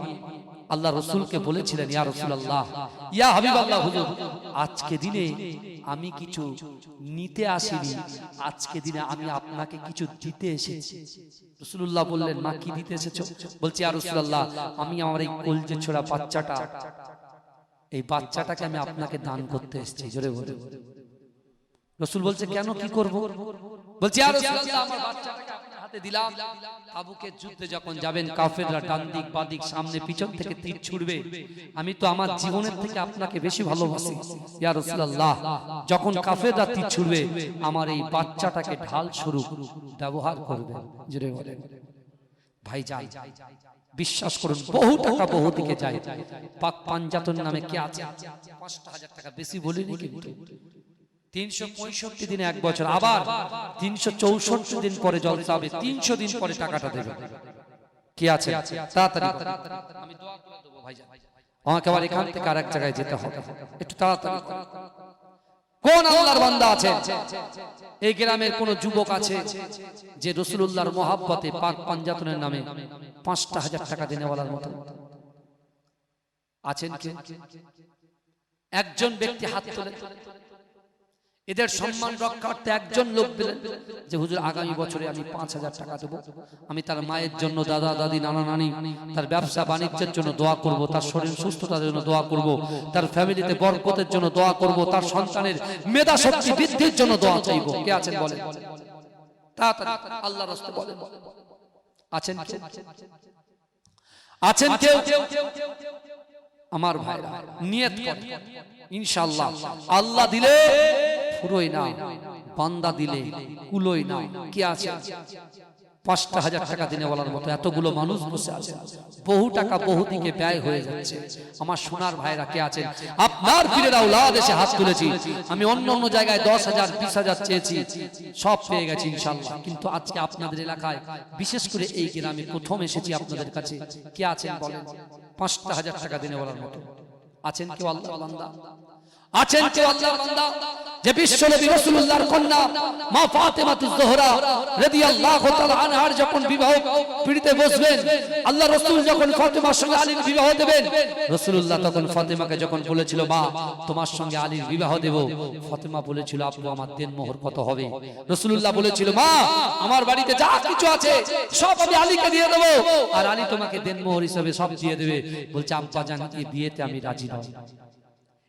আল্লাহ রাসূলকে বলেছিলেন, ইয়া রাসূলুল্লাহ, ইয়া হাবিবাল্লাহ, হুজুর আজকে দিনে আমি কিছু নিতে আসিনি, আজকে দিনে আমি আপনাকে কিছু দিতে এসেছি। রাসূলুল্লাহ বললেন, মা কি দিতে এসেছো? বলছি, ইয়া রাসূলুল্লাহ, আমি আমার এই কলজে ছোড়া বাচ্চাটা, এই বাচ্চাটাকে আমি আপনাকে দান করতে এসেছি। জোরে বলে। রাসূল বলছে, কেন, কি করব? বলছি, ইয়া রাসূলুল্লাহ, আমার বাচ্চাটাকে আপনার হাতে দিলাম, তাবুকের যুদ্ধে যখন যাবেন কাফেররা ডান দিক বাঁ দিক সামনে পিছন থেকে তীর ছুড়বে, আমি তো আমার জীবনের থেকে আপনাকে বেশি ভালোবাসি। ইয়া রাসূলুল্লাহ, যখন কাফেররা তীর ছুড়বে আমার এই বাচ্চাটাকে ঢাল স্বরূপ ব্যবহার করবে। জোরে বলে। ভাই যাই, বিশ্বাস করুন বহু টাকা বহু দিকে যায়। পাক পাঞ্জাতন নামে কে আছে? 5000 টাকা, বেশি বলিনি কিন্তু। 365 দিনে এক বছর, আবার 364 দিন পরে জলসা হবে, 300 দিন পরে টাকাটা দেবে। কি আছে? তাড়াতাড়ি আমি দোয়া করে দেব ভাইজান। আমাকে আবার এখান থেকে আরেক জায়গায় যেতে হবে, একটু তাড়াতাড়ি। কোন আল্লাহর বান্দা আছে, এই গ্রামের কোন যুবক আছে যে রাসূলুল্লাহর মহব্বতে পাক পাঞ্জাতনের নামে 5000 টাকা দেনেওয়ালার মতো আছেন কে? একজন ব্যক্তি হাত তোলেন। এদের সম্মান রক্ষার্থে একজন লোক পেলেন যে হুজুর আগামী বছরে আমি 5000 টাকা দেব, আমি তার মায়ের জন্য, দাদা দাদি নানা নানি, তার ব্যবসা বাণিজ্যের জন্য দোয়া করব, তার শরীর সুস্থতার জন্য দোয়া করব, তার ফ্যামিলিতে বরকতের জন্য দোয়া করব, তার সন্তানের মেধা শক্তি বৃদ্ধির জন্য দোয়া চাইব। কে আছেন বলেন? তাড়াতাড়ি আল্লাহর রাস্তায় বলেন। আছেন কে? আছেন কেউ? আমার ভাইরা নিয়ত করেন ইনশাআল্লাহ। আল্লাহ দিলে ফুরোয় না, বান্দা দিলে কুলোয় না। কি আছে? 5000 টাকা দিনে বলার মতো এতগুলো মানুষ বসে আছে, বহু টাকা বহু দিকে ব্যয় হয়ে যাচ্ছে। আমার সোনার ভাইরা কে আছেন? আপনার পীরের আওলাদ এসে হাত তুলেছি। আমি অন্য অন্য জায়গায় 10,000 20,000 চেয়েছি, সব পেয়ে গেছি ইনশাআল্লাহ। কিন্তু আজকে আপনাদের এলাকায়, বিশেষ করে এই গ্রামে প্রথম এসেছি আপনাদের কাছে। কে আছেন বলেন? 5000 টাকা দিনে বলার মতো আছেন কেউ? আল্লাহর বান্দা আছেন কেউ? আল্লাহর বান্দা যে বিশ্বনবী রাসূলুল্লাহর কন্যা মা ফাতেমাতুজ জোহরা রাদিয়াল্লাহু তাআলা আনহার যখন বিবাহ পিড়িতে বসবেন, আল্লাহ রাসূল যখন ফাতেমার সঙ্গে আলীর বিবাহ দেবেন, রাসূলুল্লাহ তখন ফাতেমাকে যখন বলেছিল, মা তোমার সঙ্গে আলীর বিবাহ দেব, ফাতেমা বলেছিল, আপু আমার দেনমোহর কত হবে? রাসূলুল্লাহ বলেছিল, মা আমার বাড়িতে যা কিছু আছে সব আমি আলীকে দিয়ে দেব, আর আলী তোমাকে দেনমোহর হিসেবে সব দিয়ে দেবে। বলছে, আব্বা জান এই বিয়েতে আমি রাজি নই,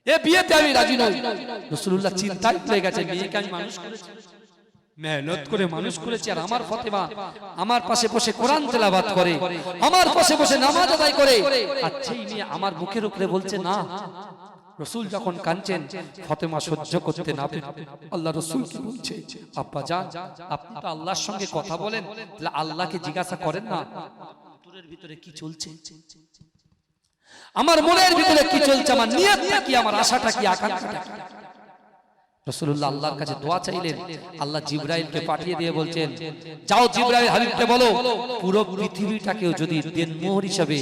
এ বিয়েতে আমি রাজি নই। রাসূলুল্লাহ চিন্তায় পড়ে গেছে, মেয়েকে আমি মানুষ করেছি, মেহনত করে মানুষ করেছে, আর আমার ফাতেমা আমার পাশে বসে কোরআন তেলাওয়াত করে, আমার পাশে বসে নামাজ আদায় করে, আর সেই মেয়ে আমার মুখের উপরে বলছে না। রাসূল যখন কাঁদছেন, ফাতেমা সহ্য করতে না পেরে আল্লাহ রাসূল কি বলছে, আব্বা জান আপনি তো আল্লাহর সঙ্গে কথা বলেন, তাহলে আল্লাহকে জিজ্ঞাসা করেন না তোরের ভিতরে কি চলছে, আমার মনের ভিতরে কি চলছে, আমার নিয়তটা কি, আমার আশাটা কি, আকাঙ্ক্ষাটা কি। রাসূলুল্লাহ আল্লাহর কাছে দোয়া চাইলেন, আল্লাহ জিবরাইলকে পাঠিয়ে দিয়ে বলছেন, যাও জিবরাইল হাবিবকে বলো পুরো পৃথিবীটাকেও যদি দেনমোহর হিসেবে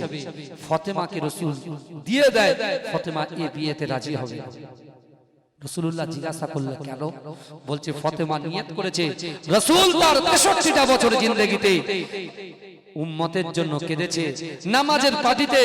ফাতেমাকে রাসূল দিয়ে দেয়, ফাতেমা এই বিয়েতে রাজি হবে। রাসূলুল্লাহ জিজ্ঞাসা করলেন কেন? বলছে ফাতেমা নিয়ত করেছে রাসূল তার 63টা বছর জিন্দেগিতে উম্মতের জন্য কেঁদেছে, নামাজের পাটিতে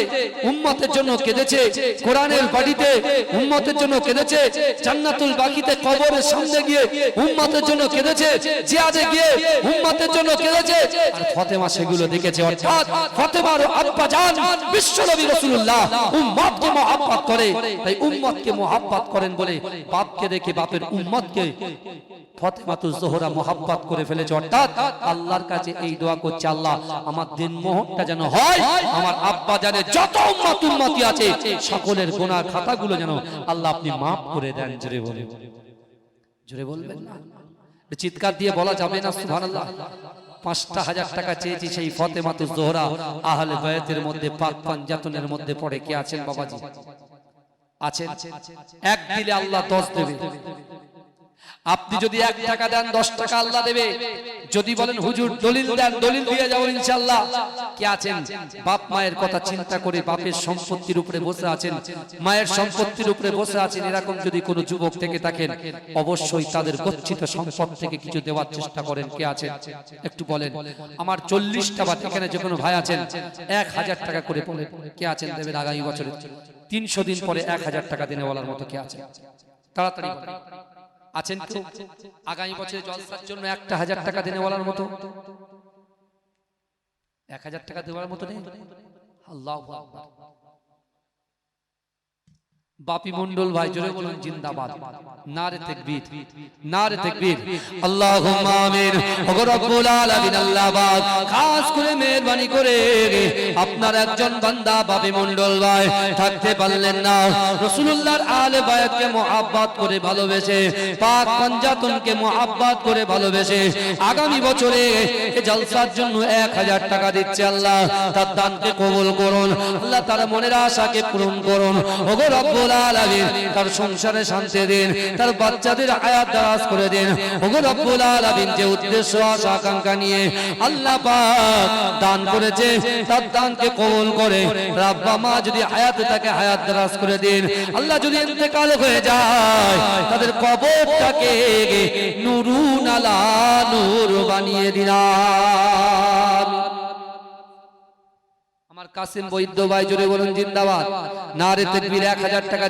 উম্মতের জন্য কেঁদেছে, কোরআনের পাটিতে উম্মতের জন্য কেঁদেছে, জান্নাতুল বাকিতে কবরের সামনে গিয়ে উম্মতের জন্য কেঁদেছে, জিহাদে গিয়ে উম্মতের জন্য কেঁদেছে, আর ফাতেমা সেগুলো দেখেছে। অর্থাৎ ফাতেমার আব্বা জান বিশ্বনবী রাসূলুল্লাহ উম্মতকে মহব্বত করে, তাই উম্মতকে মহব্বত করেন বলে বাপকে দেখে বাপের উম্মতকে ফাতেমাতুজ জোহরা মহব্বত করে ফেলেছে। অর্থাৎ আল্লাহর কাছে এই দোয়া করছে, আল্লাহ আমার দিন মোহরটা যেন হয়, আমার আব্বা জানের যত উম্মত উম্মতি আছে সকলের গুনাহ খাতাগুলো যেন আল্লাহ আপনি maaf করে দেন। জোরে বলেন, জোরে বলবেন না, চিৎকার দিয়ে বলা যাবে না সুবহানাল্লাহ। ৫,০০০ টাকা চেয়েছি সেই ফাতেমাতুজ জোহরা আহলে বায়াতের মধ্যে, পাক পাঞ্জাতনের মধ্যে পড়ে কে আছেন বাবাজি? আছেন? এক দিলে আল্লাহ 10 দেবে। আপনি যদি 1 টাকা দেন 10 টাকা আল্লাহ দেবে। যদি বলেন হুজুর দলিল দেন, দলিল দিয়ে যাবেন ইনশাআল্লাহ। কে আছেন বাপ মায়ের কথা চিন্তা করে বাপের সম্পত্তির উপরে বসে আছেন, মায়ের সম্পত্তির উপরে বসে আছেন, এরকম যদি কোনো যুবক থেকে থাকেন অবশ্যই তাদের গচ্ছিত সম্পদ থেকে কিছু দেওয়ার চেষ্টা করেন। কে আছেন একটু বলেন? আমার 40টা বা এখানে যে কোনো ভাই আছেন 1000 টাকা করে বলেন কে আছেন দেবেন আগামী বছরে? 300 দিন পরে 1000 টাকা দিনে বলার মতো কে আছে? তাড়াতাড়ি বলেন। আছেন কেউ আগামী বছরে জলসার জন্য 1000 টাকা দিনে বলার মতো? 1000 টাকা দেওয়ার মতো নেই? আল্লাহু আকবার। বাপি মন্ডল ভাই জোরে বলুন জিন্দাবাদ, নারে তাকবীর, নারে তাকবীর, আল্লাহুম্মা আমিন। ওগো রব্বুল আলামিন আল্লাহ পাক খাস করে মেহেরবানি করে আপনার একজন বান্দা বাপি মন্ডল ভাই থাকতে পারলেন না, রাসূলুল্লাহর আলে বায়াতকে মুহাব্বত করে ভালোবেসে, পাক পাঞ্জাতনকে মুহাব্বত করে ভালোবেসে আগামী বছরে এই জলসার জন্য 1000 টাকা দিচ্ছে। আল্লাহ তার দানকে কবুল করুন, আল্লাহ তার মনের আশাকে পূরণ করুন। ওগো রব্বুল আলামিন তার সংসারে শান্তি দিন, তার বাচ্চাদের হায়াত দারাজ করে দিন। ওগো রব্বুল আলামিন যে উদ্দেশ্য আশা আকাঙ্ক্ষা নিয়ে আল্লাহ পাক দান করেছে তার দানকে কবুল করে আব্বা মা যদি হায়াতে থাকে হায়াত দারাজ করে দিন। আল্লাহ যদি ইন্তেকাল হয়ে যায় তাদের কবরটাকে নূরুন আলা নূর বানিয়ে দিন। আমার কাসিম বৈদ্য ভাই জোরে বলুন জিন্দাবাদ, নারে তাকবীর। 1000 টাকা